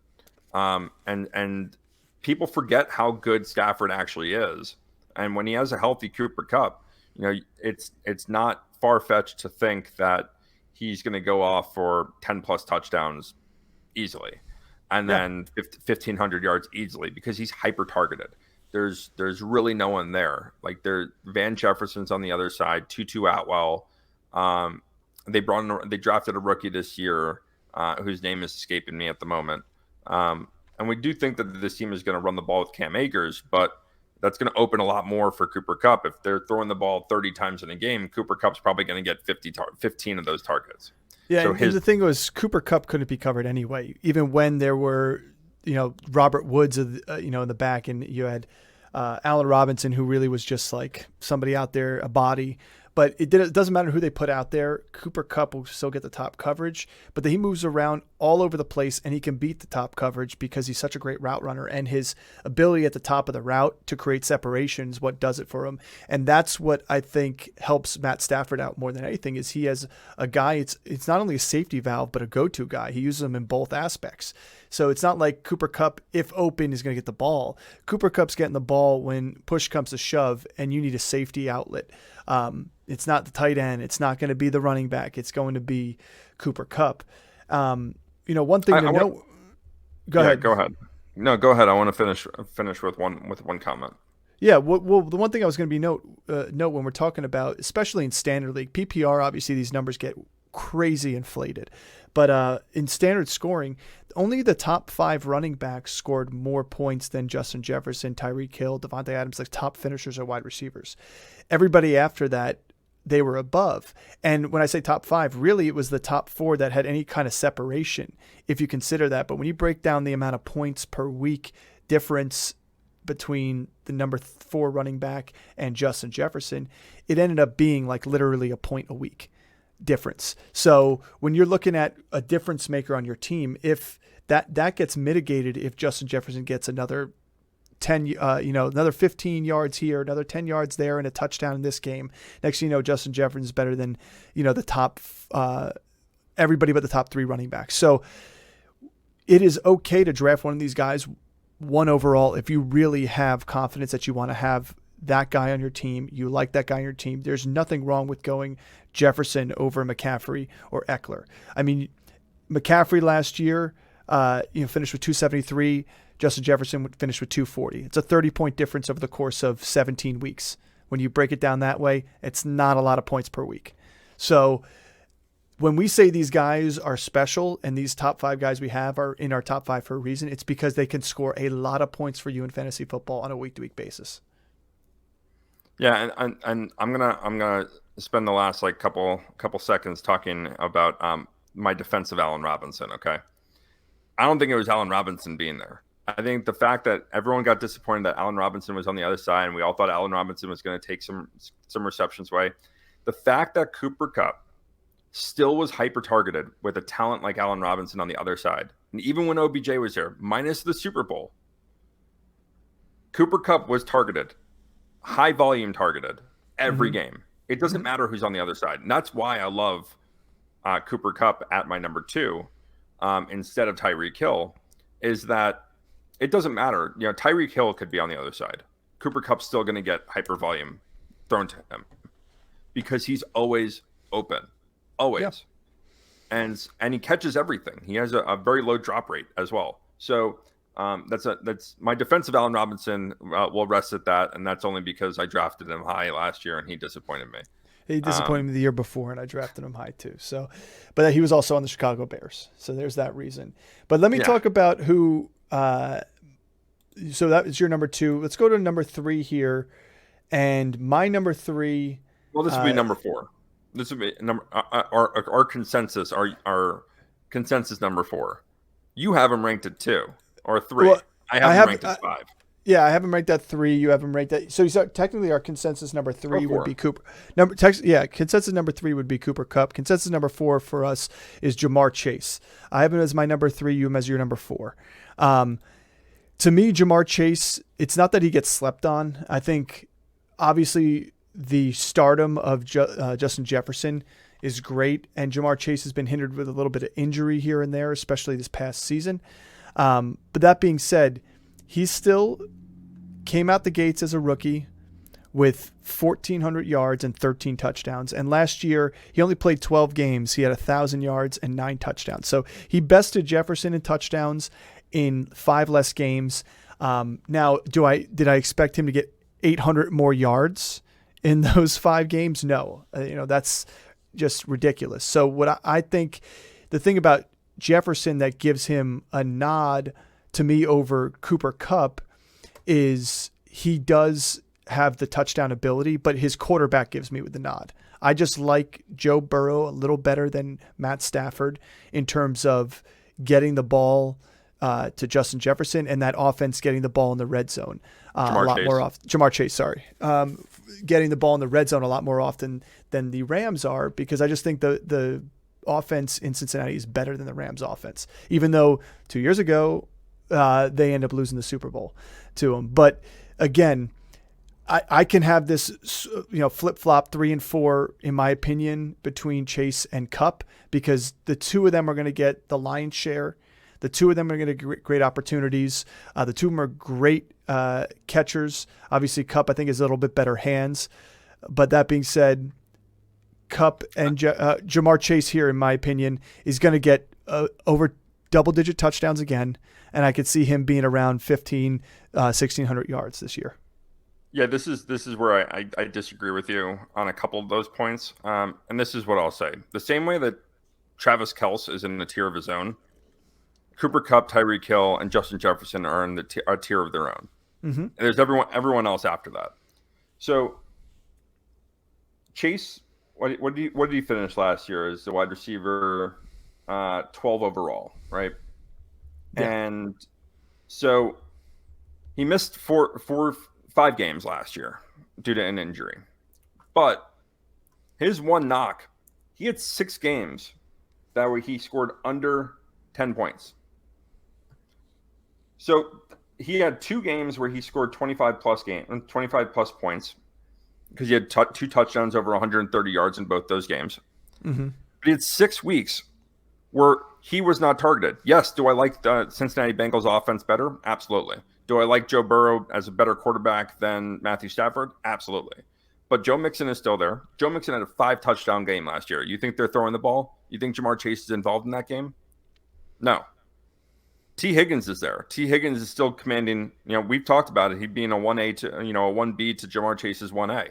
And people forget how good Stafford actually is. And when he has a healthy Cooper Kupp, it's not far-fetched to think that he's going to go off for 10 plus touchdowns easily, and then 1,500 yards easily, because he's hyper targeted. There's really no one there. Like, Van Jefferson's on the other side, Tutu Atwell. They drafted a rookie this year whose name is escaping me at the moment. And we do think that this team is going to run the ball with Cam Akers, but that's going to open a lot more for Cooper Kupp. If they're throwing the ball 30 times in a game, Cooper Kupp's probably going to get 15 of those targets. Yeah, so and the thing was, Cooper Kupp couldn't be covered anyway, even when there were, Robert Woods, in the back, and you had Allen Robinson, who really was just like somebody out there, a body. But it doesn't matter who they put out there. Cooper Kupp will still get the top coverage, but he moves around all over the place, and he can beat the top coverage because he's such a great route runner, and his ability at the top of the route to create separation is what does it for him. And that's what I think helps Matt Stafford out more than anything is he has a guy, it's not only a safety valve, but a go-to guy. He uses them in both aspects. So it's not like Cooper Kupp, if open, is going to get the ball. Cooper Kupp's getting the ball when push comes to shove and you need a safety outlet. It's not the tight end. It's not going to be the running back. It's going to be Cooper Kupp. One thing to note. Go ahead. Go ahead. No, go ahead. I want to finish with one comment. Yeah, well, the one thing I was going to be note when we're talking about, especially in standard league, PPR, obviously these numbers get crazy inflated. But in standard scoring, only the top 5 running backs scored more points than Justin Jefferson, Tyreek Hill, Davante Adams, like top finishers or wide receivers. Everybody after that, they were above. And when I say top 5, really it was the top 4 that had any kind of separation, if you consider that. But when you break down the amount of points per week difference between the number 4 running back and Justin Jefferson, it ended up being like literally a point a week difference. So when you're looking at a difference maker on your team, if that gets mitigated, if Justin Jefferson gets another 10, another 15 yards here, another 10 yards there, and a touchdown in this game, next thing you know, Justin Jefferson is better than, the top, everybody but the top 3 running backs. So it is okay to draft one of these guys 1 overall if you really have confidence that you want to have that guy on your team. You like that guy on your team. There's nothing wrong with going Jefferson over McCaffery or Ekeler. I mean, McCaffery last year, finished with 273. Justin Jefferson finished with 240. It's a 30-point difference over the course of 17 weeks. When you break it down that way, it's not a lot of points per week. So when we say these guys are special and these top 5 guys we have are in our top 5 for a reason, it's because they can score a lot of points for you in fantasy football on a week-to-week basis. Yeah, and I'm gonna spend the last couple seconds talking about my defense of Allen Robinson. Okay, I don't think it was Allen Robinson being there. I think the fact that everyone got disappointed that Allen Robinson was on the other side, and we all thought Allen Robinson was going to take some receptions away. The fact that Cooper Kupp still was hyper targeted with a talent like Allen Robinson on the other side, and even when OBJ was there, minus the Super Bowl, Cooper Kupp was targeted. High volume targeted every game. It doesn't matter who's on the other side. And that's why I love Cooper Kupp at my number 2 instead of Tyreek Hill, is that it doesn't matter. Tyreek Hill could be on the other side. Cooper Kupp's still going to get hyper volume thrown to him because he's always open, always. Yeah. And he catches everything. He has a very low drop rate as well. So that's my defense of Allen Robinson. Will rest at that, and that's only because I drafted him high last year and he disappointed me. He disappointed me the year before, and I drafted him high too. So, but he was also on the Chicago Bears, so there's that reason. But let me talk about who. So that is your number 2. Let's go to number 3 here, and my number 3. Well, this would be number 4. This would be number our consensus. Our consensus number 4. You have him ranked at 2 or 3. Well, I have him ranked at 5. Yeah, I have him ranked at 3. You have him ranked at. So technically, our consensus number 3 would be Cooper. Consensus number 3 would be Cooper Kupp. Consensus number 4 for us is Jamar Chase. I have him as my number 3. You have him as your number 4. To me, Jamar Chase, it's not that he gets slept on. I think, obviously, the stardom of Justin Jefferson is great, and Jamar Chase has been hindered with a little bit of injury here and there, especially this past season. But that being said, he still came out the gates as a rookie with 1,400 yards and 13 touchdowns. And last year, he only played 12 games. He had 1,000 yards and 9 touchdowns. So he bested Jefferson in touchdowns in 5 less games. Now, did I expect him to get 800 more yards in those 5 games? No. That's just ridiculous. So what I think, the thing about Jefferson that gives him a nod to me over Cooper Kupp is he does have the touchdown ability, but his quarterback gives me the nod. I just like Joe Burrow a little better than Matt Stafford in terms of getting the ball to Justin Jefferson, and that offense getting the ball in the red zone a lot Chase. more often. Jamar Chase, sorry. Getting the ball in the red zone a lot more often than the Rams are, because I just think the offense in Cincinnati is better than the Rams offense, even though 2 years ago they end up losing the Super Bowl to them. But again, I can have this, flip-flop 3 and 4, in my opinion, between Chase and Kupp, because the two of them are going to get the lion's share. The two of them are going to get great opportunities. The two of them are great catchers. Obviously, Kupp, I think, has a little bit better hands. But that being said, Kupp and Jamar Chase here, in my opinion, is going to get over double-digit touchdowns again, and I could see him being around 1,600 yards this year. Yeah, this is where I disagree with you on a couple of those points. And this is what I'll say. The same way that Travis Kelce is in a tier of his own, Cooper Kupp, Tyreek Hill, and Justin Jefferson are in a tier of their own. Mm-hmm. And there's everyone else after that. So Chase, what did he finish last year as the wide receiver? 12 overall, right? Yeah. And so he missed 5 games last year due to an injury. But his one knock, he had 6 games that where he scored under 10 points. So he had 2 games where he scored 25 plus points, because he had 2 touchdowns over 130 yards in both those games. Mm-hmm. But he had 6 weeks where he was not targeted. Yes, do I like the Cincinnati Bengals offense better? Absolutely. Do I like Joe Burrow as a better quarterback than Matthew Stafford? Absolutely. But Joe Mixon is still there. Joe Mixon had a 5-touchdown game last year. You think they're throwing the ball? You think Jamar Chase is involved in that game? No. T. Higgins is there. T. Higgins is still commanding, we've talked about it. He'd being a 1A to, a 1B to Jamar Chase's 1A.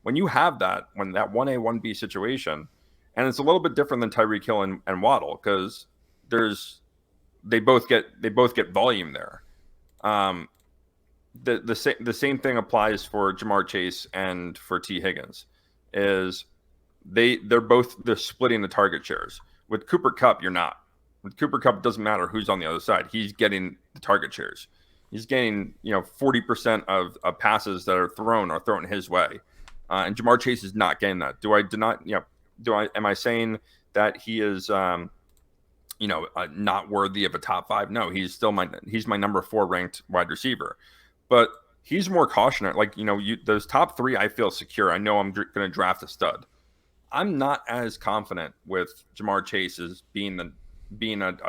When you have that 1A, 1B situation, and it's a little bit different than Tyreek Hill and Waddle, because they both get volume there. The same thing applies for Jamar Chase and for T. Higgins. Is they're splitting the target shares. With Cooper Kupp, you're not. With Cooper Kupp, it doesn't matter who's on the other side. He's getting the target shares. He's getting 40% of passes that are thrown his way, and Jamar Chase is not getting that. Am I saying that he is not worthy of a top 5? No, he's my number 4 ranked wide receiver, but he's more cautionary. Those top 3, I feel secure. I know I'm going to draft a stud. I'm not as confident with Jamar Chase as being a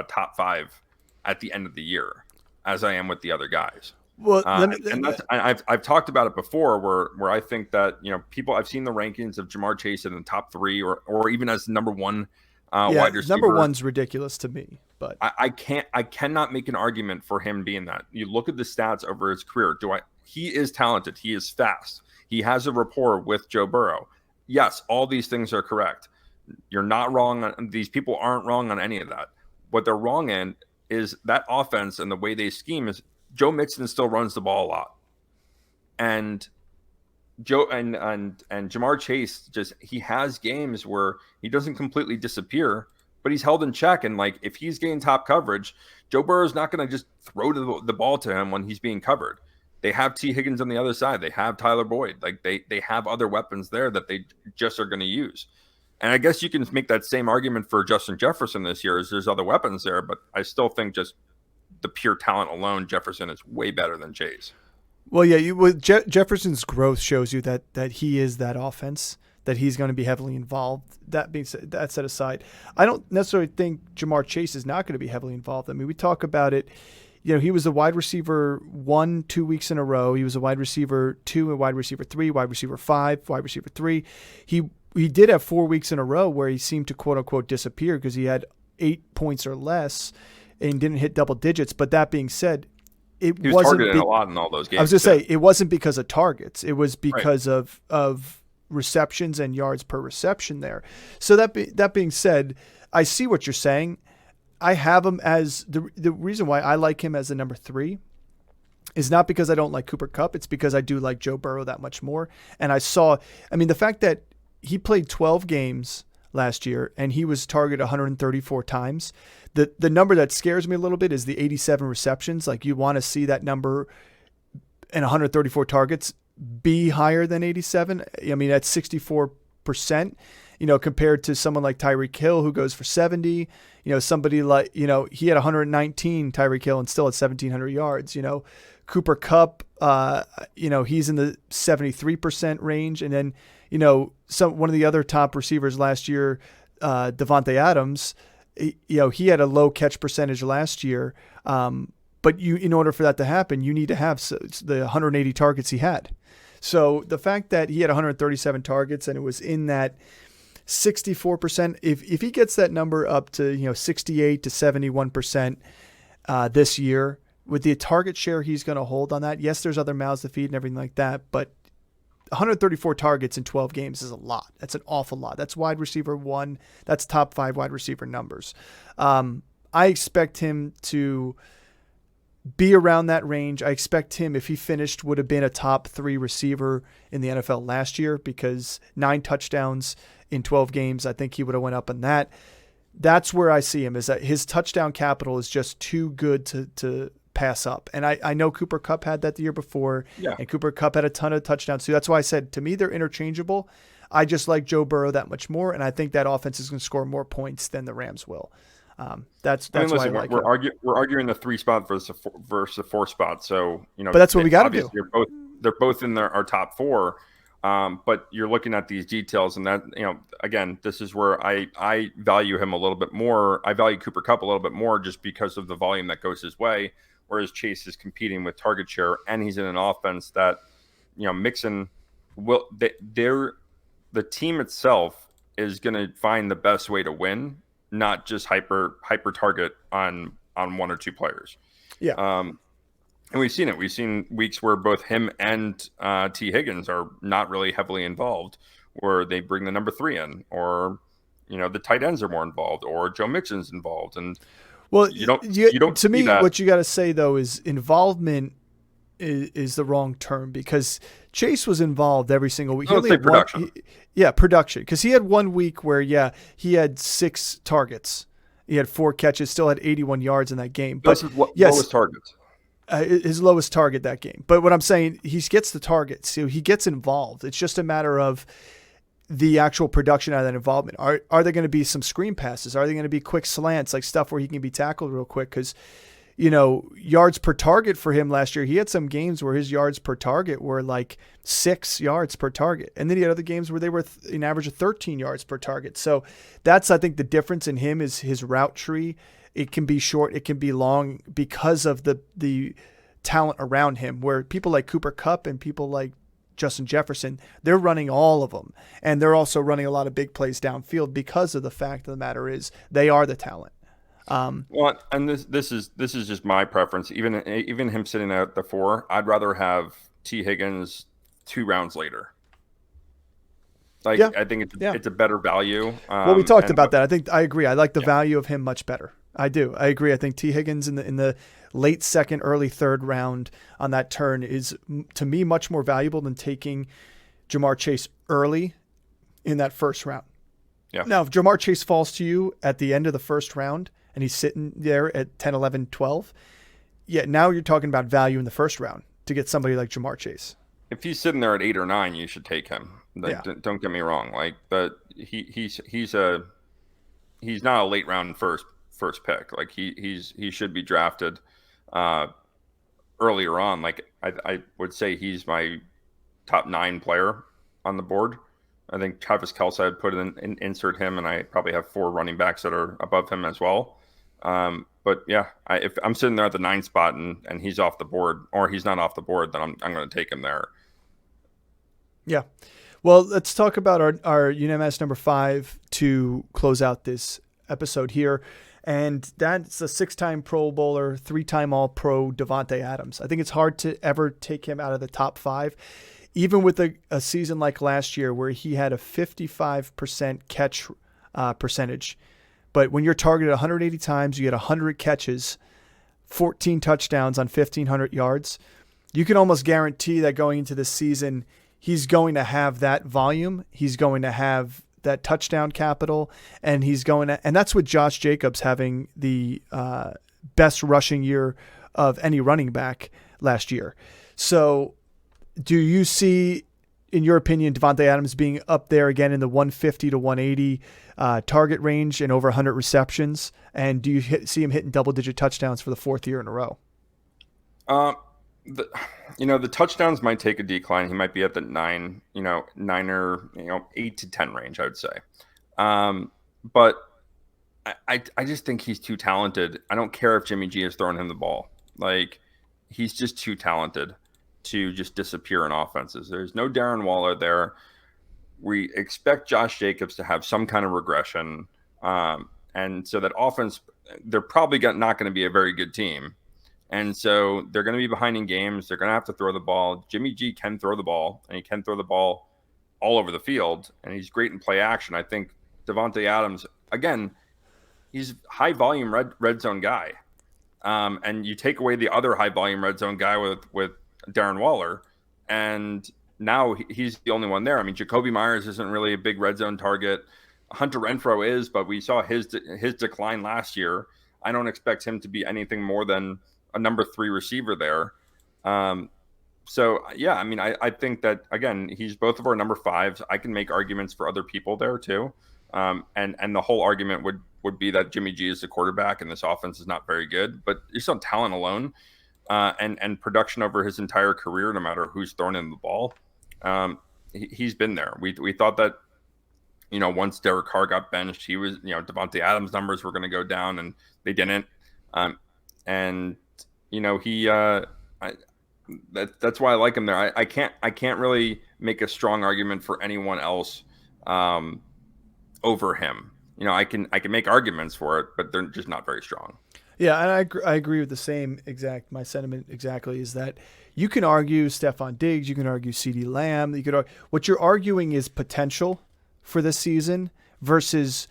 top 5 at the end of the year as I am with the other guys. Well, I've talked about it before, where I think that I've seen the rankings of Jamar Chase in the top 3 or even as number 1 wide receiver. Number 1's ridiculous to me, but I cannot make an argument for him being that. You look at the stats over his career. He is talented. He is fast. He has a rapport with Joe Burrow. Yes, all these things are correct. You're not wrong. These people aren't wrong on any of that. What they're wrong in is that offense and the way they scheme is Joe Mixon still runs the ball a lot. And Joe and Jamar Chase, he has games where he doesn't completely disappear, but he's held in check. And if he's getting top coverage, Joe Burrow's not going to just throw the ball to him when he's being covered. They have T. Higgins on the other side. They have Tyler Boyd. They have other weapons there that they just are going to use. And I guess you can make that same argument for Justin Jefferson this year, as there's other weapons there, but I still think just the pure talent alone, Jefferson is way better than Chase. Well, yeah, Jefferson's growth shows you that he is that offense, that he's going to be heavily involved. That being said, that set aside, I don't necessarily think Jamar Chase is not going to be heavily involved. I mean, we talk about it. He was a wide receiver 1 2 weeks in a row. He was a wide receiver 2 and wide receiver 3, wide receiver 5, wide receiver 3. He did have 4 weeks in a row where he seemed to quote unquote disappear because he had 8 points or less and didn't hit double digits. But that being said, he was targeted a lot in all those games. I was going to say, it wasn't because of targets. It was because of receptions and yards per reception there. So that being said, I see what you're saying. I have him as the reason why I like him as the number 3 is not because I don't like Cooper Kupp. It's because I do like Joe Burrow that much more. And the fact that he played 12 games last year, and he was targeted 134 times. The number that scares me a little bit is the 87 receptions. Like, you want to see that number and 134 targets be higher than 87. I mean, that's 64%, compared to someone like Tyreek Hill who goes for 70. Somebody like, he had 119, Tyreek Hill, and still had 1,700 yards. Cooper Kupp, he's in the 73% range. And then, one of the other top receivers last year, Davante Adams, he had a low catch percentage last year. But in order for that to happen, you need to have the 180 targets he had. So the fact that he had 137 targets and it was in that 64%, if he gets that number up to 68 to 71% this year, with the target share he's going to hold on that, yes, there's other mouths to feed and everything like that, but 134 targets in 12 games is a lot. That's an awful lot. That's wide receiver 1. That's top 5 wide receiver numbers. I expect him to be around that range. I expect him, if he finished, would have been a top 3 receiver in the NFL last year, because 9 touchdowns in 12 games, I think he would have went up on that. That's where I see him, is that his touchdown capital is just too good to pass up. And I know Cooper Kupp had that the year before, and Cooper Kupp had a ton of touchdowns too. That's why I said, to me, they're interchangeable. I just like Joe Burrow that much more, and I think that offense is going to score more points than the Rams will. That's why I like we're arguing the 3 spot versus the 4 spot. So but that's what we got to do. They're both in our top 4. But you're looking at these details, and that, again, this is where I value him a little bit more. I value Cooper Kupp a little bit more just because of the volume that goes his way, whereas Chase is competing with target share, and he's in an offense that, Mixon the team itself is going to find the best way to win, not just hyper target on 1 or 2 players. Yeah. And we've seen it. We've seen weeks where both him and T. Higgins are not really heavily involved, where they bring the number 3 in, or the tight ends are more involved, or Joe Mixon's involved. And you don't to me that. What you got to say though is involvement is the wrong term, because Chase was involved every single week. Let's say production. Production, because he had 1 week where he had 6 targets, he had 4 catches, still had 81 yards in that game. But lowest targets. His lowest target that game. But what I'm saying, he gets the targets, so he gets involved. It's just a matter of the actual production out of that involvement. Are there going to be some screen passes? Are there going to be quick slants, like stuff where he can be tackled real quick? Because, yards per target for him last year, he had some games where his yards per target were like 6 yards per target. And then he had other games where they were an average of 13 yards per target. So that's, I think, the difference in him is his route tree. It can be short, it can be long, because of the talent around him, where people like Cooper Kupp and people like Justin Jefferson, they're running all of them. And they're also running a lot of big plays downfield, because of the fact of the matter is they are the talent. Well, and this is just my preference. Even him sitting at the 4, I'd rather have T. Higgins 2 rounds later. I think it's a better value. Well, we talked about that. I agree. I like the value of him much better. I do. I agree. I think T. Higgins in the late 2nd, early 3rd round on that turn is, to me, much more valuable than taking Jamar Chase early in that 1st round. Yeah. Now, if Jamar Chase falls to you at the end of the 1st round and he's sitting there at 10, 11, 12, now you're talking about value in the 1st round to get somebody like Jamar Chase. If he's sitting there at 8 or 9, you should take him. Don't get me wrong. But he's not a late round first pick. Like he should be drafted earlier on. Like I would say he's my top 9 player on the board. I think Travis Kelce, I'd put in insert him, and I probably have 4 running backs that are above him as well. But yeah, if I'm sitting there at the 9 spot and he's off the board, or he's not off the board, then I'm going to take him there. Yeah. Well, let's talk about our UNMS number 5 to close out this episode here. And that's a 6-time Pro Bowler, 3-time All-Pro Davante Adams. I think it's hard to ever take him out of the top 5, even with a season like last year where he had a 55% catch percentage. But when you're targeted 180 times, you get 100 catches, 14 touchdowns on 1,500 yards, you can almost guarantee that going into this season, he's going to have that volume. He's going to have that touchdown capital, and he's going and that's with Josh Jacobs having the best rushing year of any running back last year. So do you see, in your opinion, Davante Adams being up there again in the 150 to 180 target range and over 100 receptions? And do you see him hitting double-digit touchdowns for the fourth year in a row? The touchdowns might take a decline. He might be at the 9 or 8 to 10 range, I would say. But I just think he's too talented. I don't care if Jimmy G is throwing him the ball. Like, he's just too talented to just disappear in offenses. There's no Darren Waller there. We expect Josh Jacobs to have some kind of regression. And so that offense, they're probably not going to be a very good team. And so they're going to be behind in games. They're going to have to throw the ball. Jimmy G can throw the ball, and he can throw the ball all over the field, and he's great in play action. I think Davante Adams, again, he's high volume red zone guy. And you take away the other high volume red zone guy with Darren Waller, and now he's the only one there. I mean, Jacoby Myers isn't really a big red zone target. Hunter Renfrow is, but we saw his decline last year. I don't expect him to be anything more than a number 3 receiver there. So yeah, I mean, I think that, again, he's both of our number 5s. I can make arguments for other people there too. And the whole argument would be that Jimmy G is the quarterback and this offense is not very good, but just on talent alone, and production over his entire career, no matter who's thrown in the ball, he's been there. We thought that, once Derek Carr got benched, he was, Davante Adams' numbers were going to go down, and they didn't. That's why I like him there. I can't really make a strong argument for anyone else over him. I can make arguments for it, but they're just not very strong. Yeah, and I agree with my sentiment exactly is that you can argue Stephon Diggs, you can argue CeeDee Lamb, what you're arguing is potential for this season versus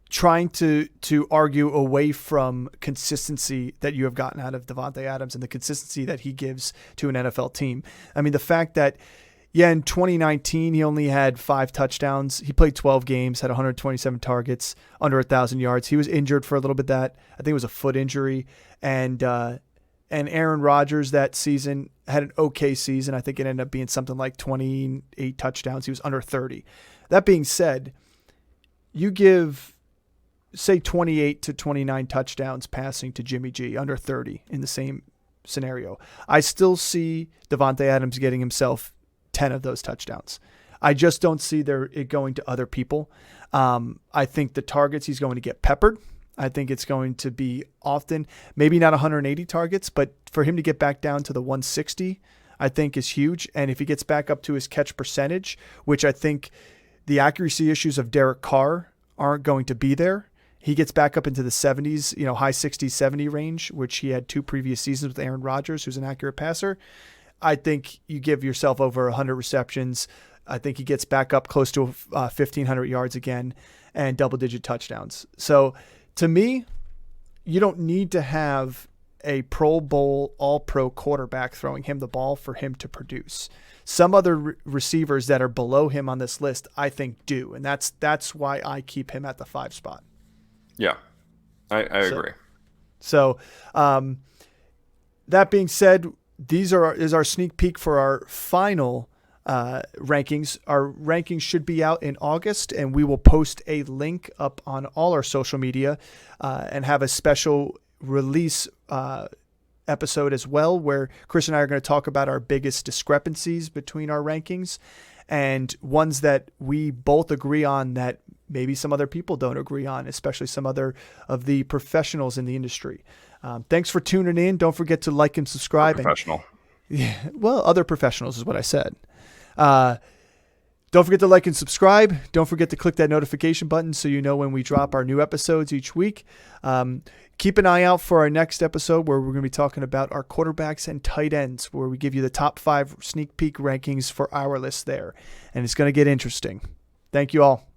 trying to argue away from consistency that you have gotten out of Davante Adams and the consistency that he gives to an NFL team. I mean, the fact that, in 2019, he only had 5 touchdowns. He played 12 games, had 127 targets, under 1,000 yards. He was injured for a little bit I think it was a foot injury. And Aaron Rodgers that season had an okay season. I think it ended up being something like 28 touchdowns. He was under 30. That being said, you give, say, 28 to 29 touchdowns passing to Jimmy G, under 30 in the same scenario. I still see Davante Adams getting himself 10 of those touchdowns. I just don't see it going to other people. I think the targets he's going to get peppered. I think it's going to be often, maybe not 180 targets, but for him to get back down to the 160, I think is huge. And if he gets back up to his catch percentage, which I think the accuracy issues of Derek Carr aren't going to be there, he gets back up into the 70s, high 60s, 70 range, which he had 2 previous seasons with Aaron Rodgers, who's an accurate passer. I think you give yourself over 100 receptions. I think he gets back up close to 1,500 yards again and double-digit touchdowns. So to me, you don't need to have a Pro Bowl all-pro quarterback throwing him the ball for him to produce. Some other receivers that are below him on this list, I think, do. And that's why I keep him at the 5 spot. Yeah, I agree. So that being said, is our sneak peek for our final rankings. Our rankings should be out in August, and we will post a link up on all our social media and have a special release episode as well, where Chris and I are going to talk about our biggest discrepancies between our rankings and ones that we both agree on that maybe some other people don't agree on, especially some other of the professionals in the industry. Thanks for tuning in. Don't forget to like and subscribe. Professional. Other professionals is what I said. Don't forget to like and subscribe. Don't forget to click that notification button so you know when we drop our new episodes each week. Keep an eye out for our next episode where we're going to be talking about our quarterbacks and tight ends, where we give you the top 5 sneak peek rankings for our list there. And it's going to get interesting. Thank you all.